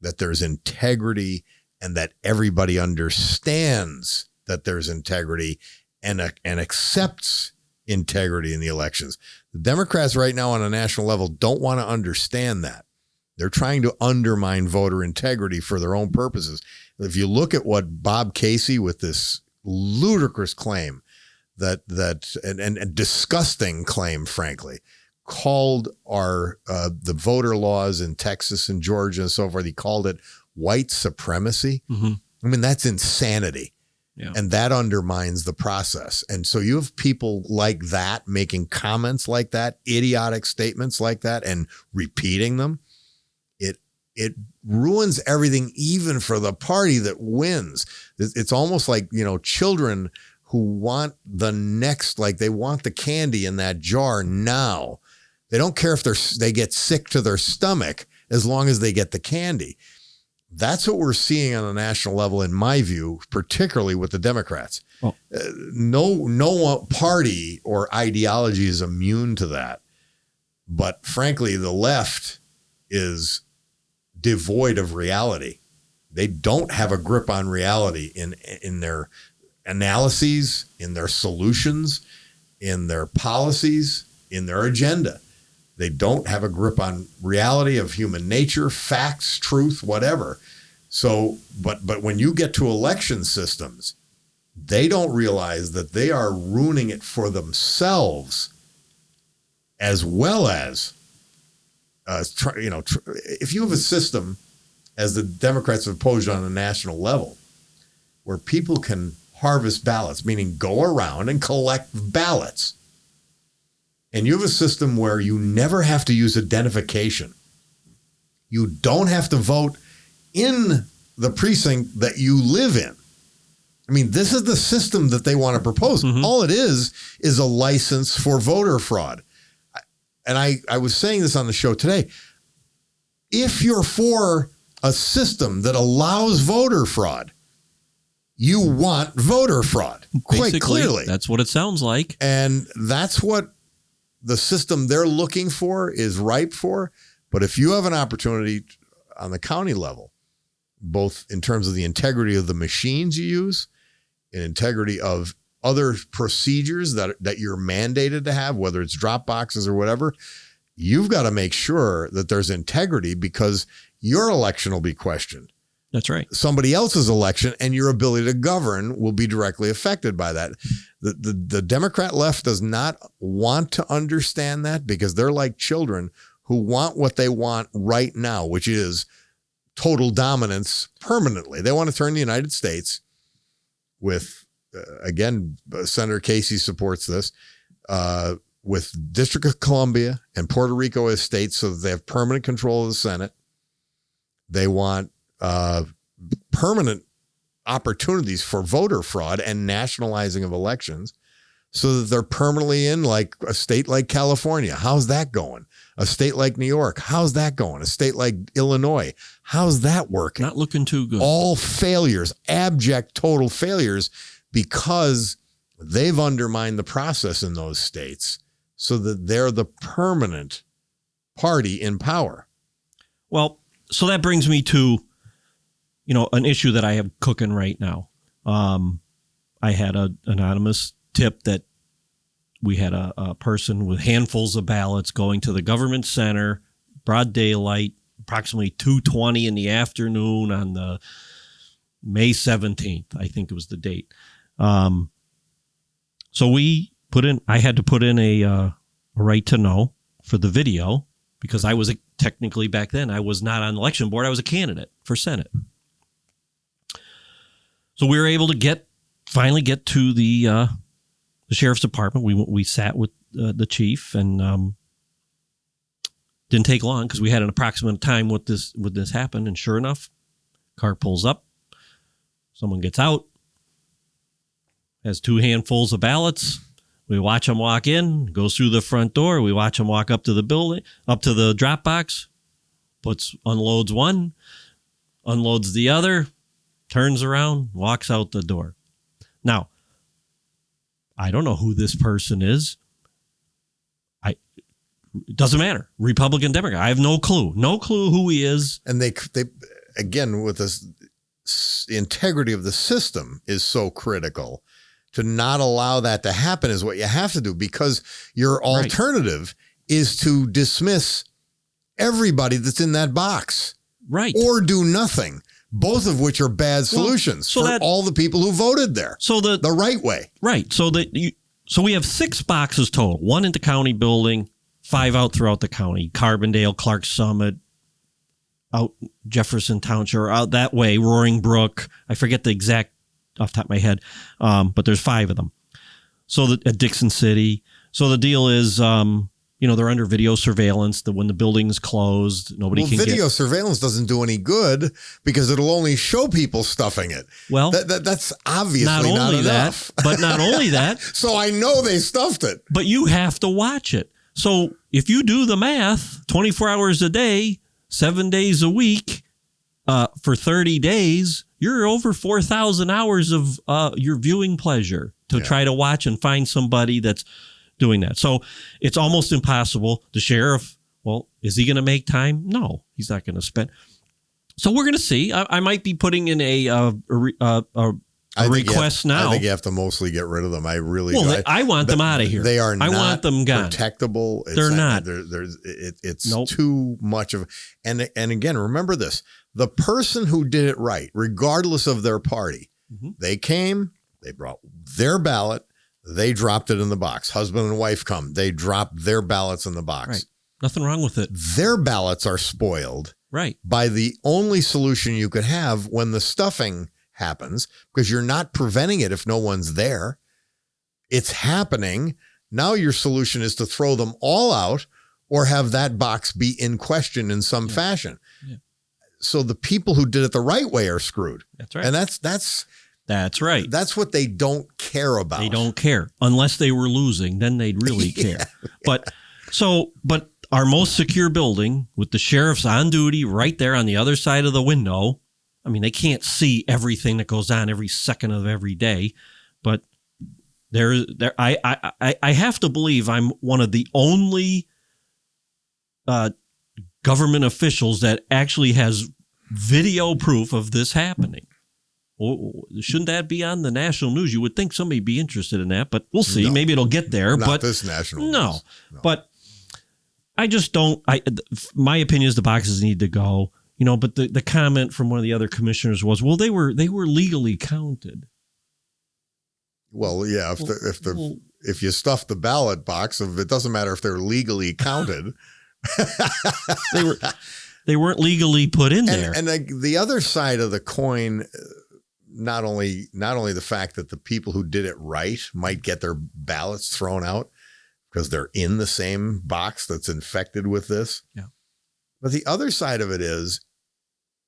that there's integrity and that everybody understands that there's integrity and accepts integrity in the elections. The Democrats right now on a national level don't want to understand that. They're trying to undermine voter integrity for their own purposes. If you look at what Bob Casey, with this ludicrous claim and disgusting claim, frankly, called the voter laws in Texas and Georgia and so forth, he called it white supremacy. I mean, that's insanity. Yeah. And that undermines the process. And so you have people like that making comments like that, idiotic statements like that, and repeating them. It ruins everything, even for the party that wins. It's almost like, children who want the next, like they want the candy in that jar now. They don't care if they get sick to their stomach as long as they get the candy. That's what we're seeing on a national level, in my view, particularly with the Democrats. Oh. No party or ideology is immune to that. But frankly, the left is devoid of reality. They don't have a grip on reality in their analyses, in their solutions, in their policies, in their agenda. They don't have a grip on reality of human nature, facts, truth, whatever. So, but when you get to election systems, they don't realize that they are ruining it for themselves, as well as, if you have a system, as the Democrats have proposed on a national level, where people can harvest ballots, meaning go around and collect ballots, and you have a system where you never have to use identification. You don't have to vote in the precinct that you live in. I mean, this is the system that they want to propose. All it is a license for voter fraud. And I was saying this on the show today. If you're for a system that allows voter fraud, you want voter fraud, quite clearly. That's what it sounds like. And that's what the system they're looking for is ripe for. But if you have an opportunity on the county level, both in terms of the integrity of the machines you use and integrity of other procedures that you're mandated to have, whether it's drop boxes or whatever, you've got to make sure that there's integrity, because your election will be questioned. That's right. Somebody else's election and your ability to govern will be directly affected by that. The Democrat left does not want to understand that, because they're like children who want what they want right now, which is total dominance permanently. They want to turn the United States with, again, Senator Casey supports this, with District of Columbia and Puerto Rico as states, so that they have permanent control of the Senate They want permanent opportunities for voter fraud and nationalizing of elections so that they're permanently in, like a state like California. How's that going? A state like New York. How's that going? A state like Illinois. How's that working? Not looking too good. All failures, abject, total failures, because they've undermined the process in those states so that they're the permanent party in power. Well, so that brings me to, an issue that I have cooking right now. I had an anonymous tip that we had a person with handfuls of ballots going to the government center, broad daylight, approximately 2:20 in the afternoon on the May 17th, I think it was the date. So I had to put in a right to know for the video, because I was technically back then, I was not on the election board. I was a candidate for Senate. So we were able to finally get to the sheriff's department. We sat with the chief, and didn't take long because we had an approximate time with this happened. And sure enough, car pulls up, someone gets out, has 2 handfuls of ballots. We watch them walk in, goes through the front door. We watch them walk up to the building, up to the drop box, unloads one, unloads the other, turns around, walks out the door. Now, I don't know who this person is. It doesn't matter. Republican, Democrat. I have no clue. No clue who he is. And they again, with this integrity of the system is so critical. To not allow that to happen is what you have to do, because your alternative is to dismiss everybody that's in that box. Right. Or do nothing. Both of which are bad solutions for all the people who voted there. So the right way. Right. So we have 6 boxes total. 1 in the county building, 5 out throughout the county. Carbondale, Clark Summit, out Jefferson Township, or out that way, Roaring Brook. I forget the exact off the top of my head, but there's 5 of them. So at Dixon City. So the deal is, they're under video surveillance. When the building's closed, nobody can video surveillance doesn't do any good because it'll only show people stuffing it. Well, that's obviously not enough. But not only that. So I know they stuffed it. But you have to watch it. So if you do the math, 24 hours a day, 7 days a week, for 30 days, you're over 4,000 hours of your viewing pleasure to try to watch and find somebody that's doing that. So it's almost impossible. The sheriff, well, is he going to make time? No, he's not going to spend. So we're going to see. I might be putting in a request now. I think you have to mostly get rid of them. I really I want them out of here. They are not I want them gone. Protectable. They're not. It's too much of. And again, remember this. The person who did it right, regardless of their party, they came, they brought their ballot, they dropped it in the box. Husband and wife come, they drop their ballots in the box. Right. Nothing wrong with it. Their ballots are spoiled by the only solution you could have when the stuffing happens, because you're not preventing it if no one's there. It's happening. Now your solution is to throw them all out or have that box be in question in some fashion. Yeah. So the people who did it the right way are screwed. That's right. And that's right. That's what they don't care about. They don't care unless they were losing. Then they'd really care. But our most secure building with the sheriff's on duty right there on the other side of the window. I mean, they can't see everything that goes on every second of every day, but I have to believe I'm one of the only government officials that actually has video proof of this happening. Well, shouldn't that be on the national news? You would think somebody would be interested in that, but we'll see. No, maybe it'll get there. Not this national news. No, but I just don't. My opinion is the boxes need to go. But the comment from one of the other commissioners was, well, they were legally counted. Well, yeah. If you stuff the ballot box, it doesn't matter if they're legally counted. They weren't legally put in there. And the other side of the coin, not only the fact that the people who did it right might get their ballots thrown out because they're in the same box that's infected with this. Yeah. But the other side of it is,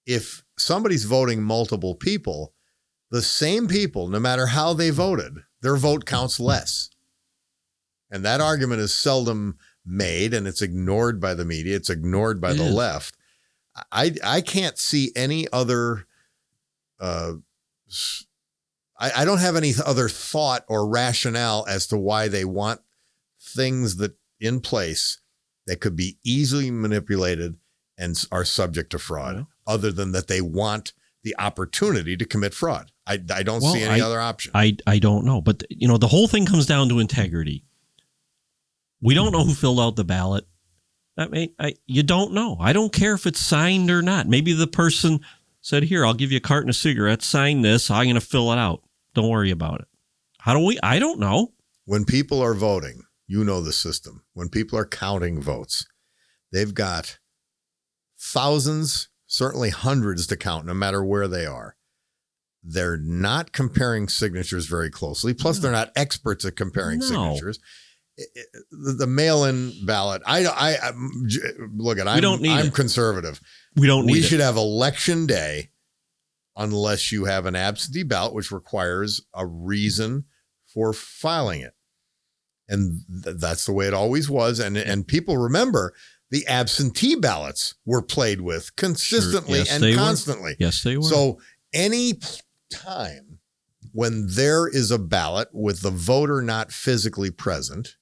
if somebody's voting multiple people, the same people, no matter how they voted, their vote counts less. And that argument is seldom made, and it's ignored by the media. It's ignored by the left. I can't see any other, I don't have any other thought or rationale as to why they want things that in place that could be easily manipulated and are subject to fraud, other than that they want the opportunity to commit fraud. I don't see any other option. I don't know. But, the whole thing comes down to integrity. We don't know who filled out the ballot. I mean, you don't know. I don't care if it's signed or not. Maybe the person said, here, I'll give you a carton of cigarettes. Sign this. I'm going to fill it out. Don't worry about it. How do we? I don't know. When people are voting, you know the system. When people are counting votes, they've got thousands, certainly hundreds to count, no matter where they are. They're not comparing signatures very closely. Plus, they're not experts at comparing signatures. The mail-in ballot. I'm conservative. We should have election day unless you have an absentee ballot, which requires a reason for filing it. And that's the way it always was. And people remember the absentee ballots were played with consistently and constantly. Yes, they were. So any time when there is a ballot with the voter not physically present,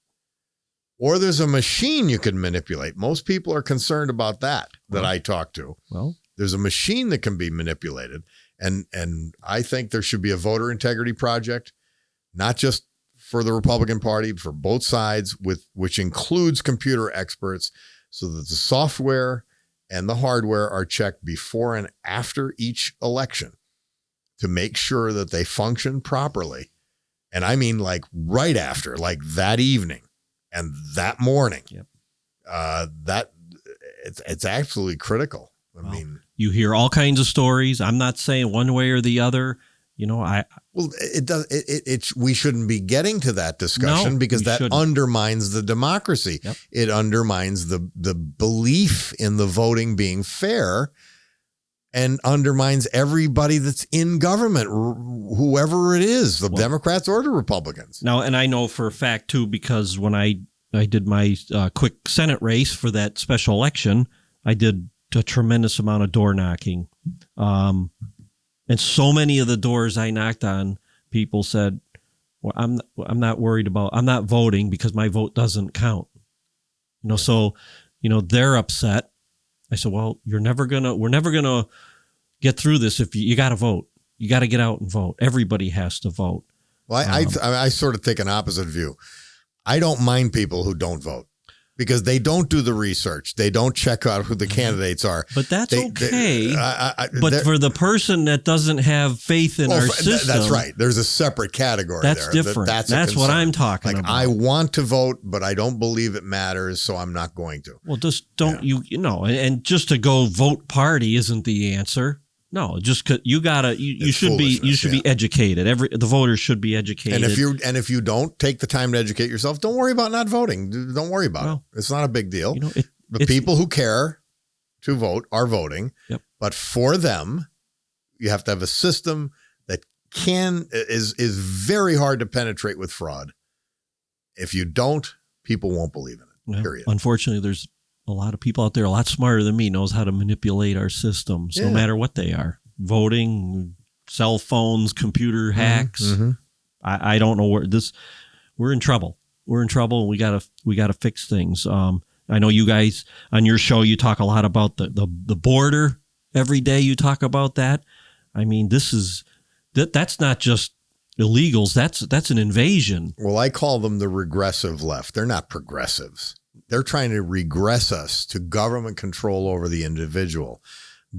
or there's a machine you can manipulate. Most people are concerned about that I talk to. Well, there's a machine that can be manipulated. And I think there should be a voter integrity project, not just for the Republican Party, but for both sides, which includes computer experts, so that the software and the hardware are checked before and after each election to make sure that they function properly. And I mean, like right after, like that evening. And that morning, it's absolutely critical. I mean, you hear all kinds of stories. I'm not saying one way or the other. We shouldn't be getting to that discussion because that undermines the democracy. Yep. It undermines the belief in the voting being fair, and undermines everybody that's in government, whoever it is, the Democrats or the Republicans. Now, and I know for a fact, too, because when I did my quick Senate race for that special election, I did a tremendous amount of door knocking. And so many of the doors I knocked on, people said, well, I'm not worried about, I'm not voting because my vote doesn't count. So, they're upset. I said, well, we're never going to get through this if you got to vote. You got to get out and vote. Everybody has to vote. Well, I sort of take an opposite view. I don't mind people who don't vote because they don't do the research. They don't check out who the candidates are. But that's okay. But for the person that doesn't have faith in our system. That's right. There's a separate category that's there. Different. That's what I'm talking about. I want to vote, but I don't believe it matters, so I'm not going to. Well, just don't and just to go vote party isn't the answer. No, just you should be educated. The voters should be educated. And if you don't take the time to educate yourself, don't worry about not voting. Don't worry about it. It's not a big deal. The people who care to vote are voting. Yep. But for them, you have to have a system that is very hard to penetrate with fraud. If you don't, people won't believe in it. Period. Unfortunately, there's a lot of people out there a lot smarter than me knows how to manipulate our systems, no matter what they are. Voting, cell phones, computer hacks. Mm-hmm. I don't know we're in trouble. We're in trouble. We gotta fix things. I know you guys on your show, you talk a lot about the border every day. You talk about that. I mean, that's not just illegals. That's an invasion. Well, I call them the regressive left. They're not progressives. They're trying to regress us to government control over the individual,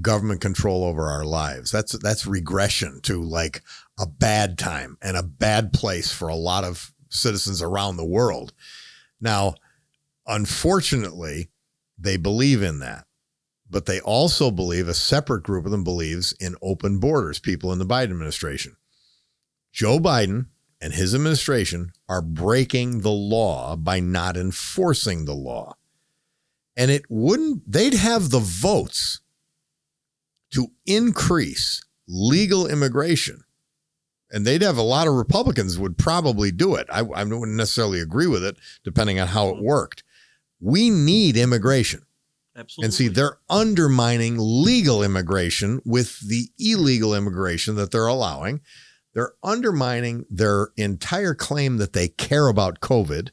government control over our lives. That's regression to like a bad time and a bad place for a lot of citizens around the world. Now, unfortunately, they believe in that, but they also believe, a separate group of them believes in open borders, people in the Biden administration. Joe Biden and his administration are breaking the law by not enforcing the law. And they'd have the votes to increase legal immigration, and they'd have a lot of Republicans would probably do it. I wouldn't necessarily agree with it, depending on how it worked. We need immigration. Absolutely. And see, they're undermining legal immigration with the illegal immigration that they're allowing. They're undermining their entire claim that they care about COVID.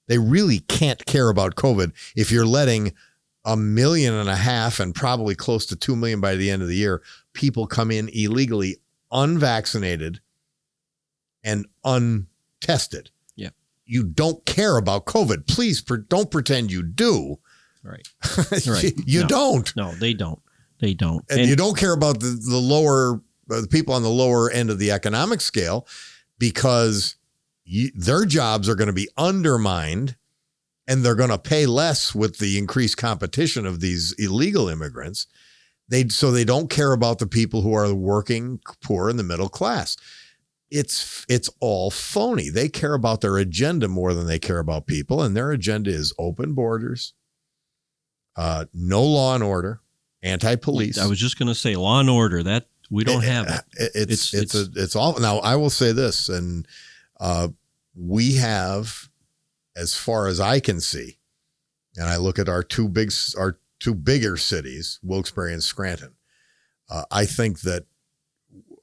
They really can't care about COVID if you're letting 1.5 million and probably close to 2 million by the end of the year people come in illegally, unvaccinated and untested. Yeah. You don't care about COVID. Please don't pretend you do. Right. You don't. No, they don't. They don't. And you don't care about the people on the lower end of the economic scale, because their jobs are going to be undermined, and they're going to pay less with the increased competition of these illegal immigrants. So they don't care about the people who are working, poor, and the middle class. It's all phony. They care about their agenda more than they care about people, and their agenda is open borders, no law and order, anti-police. I was just going to say law and order. That we don't have it. It's all. Now I will say this, and we have, as far as I can see, and I look at our two bigger cities, Wilkes-Barre and Scranton. I think that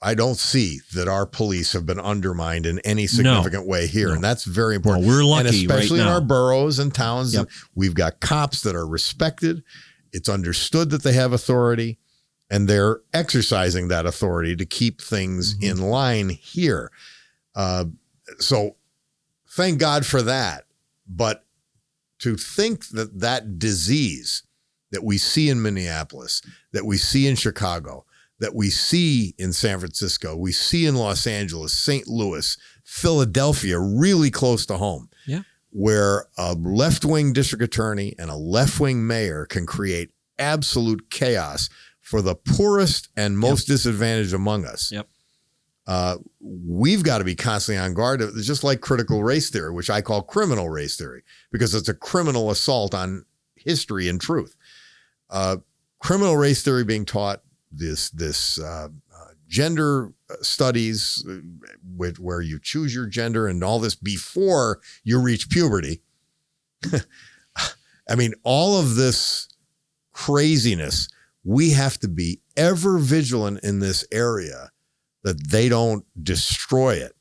I don't see that our police have been undermined in any significant way here. No. And that's very important. Well, we're lucky, and especially right in now. our boroughs and towns. Yep. We've got cops that are respected. It's understood that they have authority, and they're exercising that authority to keep things in line here. So thank God for that. But to think that disease that we see in Minneapolis, that we see in Chicago, that we see in San Francisco, we see in Los Angeles, St. Louis, Philadelphia, really close to home, where a left-wing district attorney and a left-wing mayor can create absolute chaos for the poorest and most disadvantaged among us. We've got to be constantly on guard. It's just like critical race theory, which I call criminal race theory, because it's a criminal assault on history and truth. Criminal race theory being taught, this gender studies where you choose your gender and all this before you reach puberty. I mean, all of this craziness, we have to be ever vigilant in this area that they don't destroy it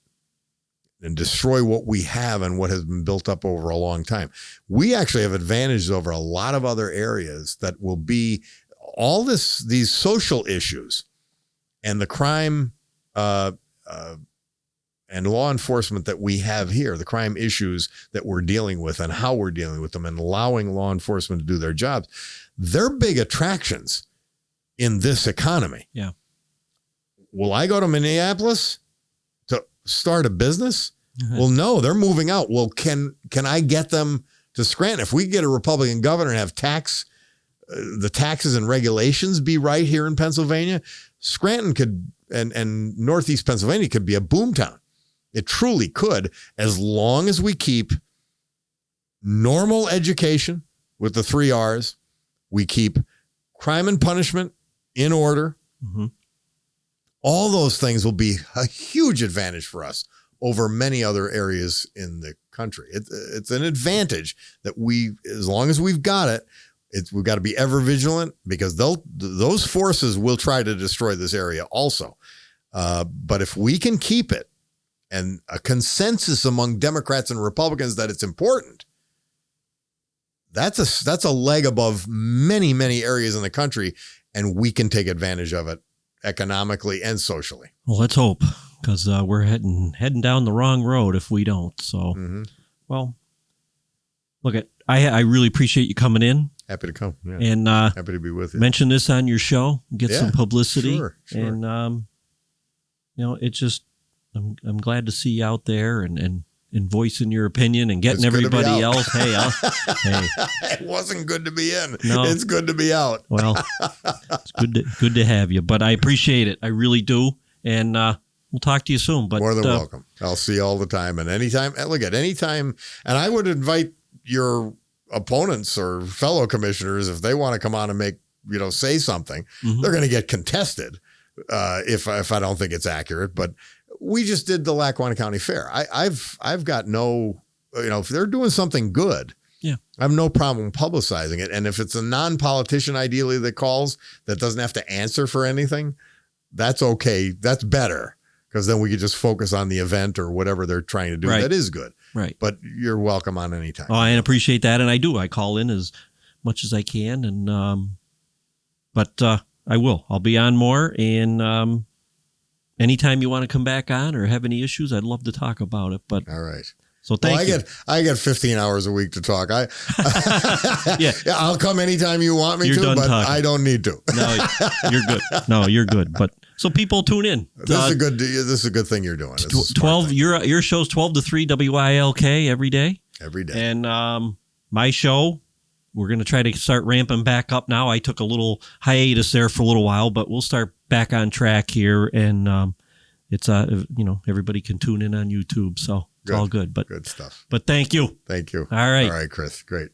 and destroy what we have and what has been built up over a long time. We actually have advantages over a lot of other areas that will be all these social issues and the crime and law enforcement that we have here, the crime issues that we're dealing with and how we're dealing with them and allowing law enforcement to do their jobs. They're big attractions in this economy. Yeah. Will I go to Minneapolis to start a business? Well, no, they're moving out. Well, can I get them to Scranton? If we get a Republican governor and have the taxes and regulations be right here in Pennsylvania, Scranton could, and Northeast Pennsylvania could be a boomtown. It truly could, as long as we keep normal education with the 3 R's, we keep crime and punishment in order. All those things will be a huge advantage for us over many other areas in the country. It's an advantage that as long as we've got it, we've got to be ever vigilant, because those forces will try to destroy this area also. But if we can keep it, and a consensus among Democrats and Republicans that it's important, that's a leg above many, many areas in the country, and we can take advantage of it economically and socially. Well, let's hope, because we're heading down the wrong road if we don't. So, well, look, I really appreciate you coming in. Happy to come. Yeah. And happy to be with you. Mention this on your show, get some publicity. Sure. And, it's just, I'm glad to see you out there and voicing your opinion and getting everybody else. Hey, hey. It wasn't good to be in. No. It's good to be out. Well, it's good to have you, but I appreciate it. I really do. And we'll talk to you soon. But more than welcome. I'll see you all the time, and anytime. Look, at any time, and I would invite your opponents or fellow commissioners, if they want to come on and make say something, Mhm. they're going to get contested if I don't think it's accurate. But we just did the Lackawanna County Fair. I've got no, if they're doing something good, Yeah. I have no problem publicizing it. And if it's a non-politician, ideally, that calls that doesn't have to answer for anything, that's okay. That's better, because then we could just focus on the event or whatever they're trying to do. Right. That is good. Right. But you're welcome on any time. Oh, I appreciate that, and I do. I call in as much as I can, and but I will. I'll be on more, and anytime you want to come back on or have any issues, I'd love to talk about it. But All right. so thank you. I get 15 hours a week to talk. Yeah. I'll come anytime you want me You're to, done but talking. I don't need to. No, you're good. No, you're good. But so people tune in. This is a good thing you're doing. This is a smart 12. thing. Your show's 12 to 3 WILK every day. Every day. And my show, we're going to try to start ramping back up now. I took a little hiatus there for a little while, but we'll start back on track here. And it's everybody can tune in on YouTube, so it's all good. But Good stuff. But thank you. Thank you. All right. All right, Chris. Great.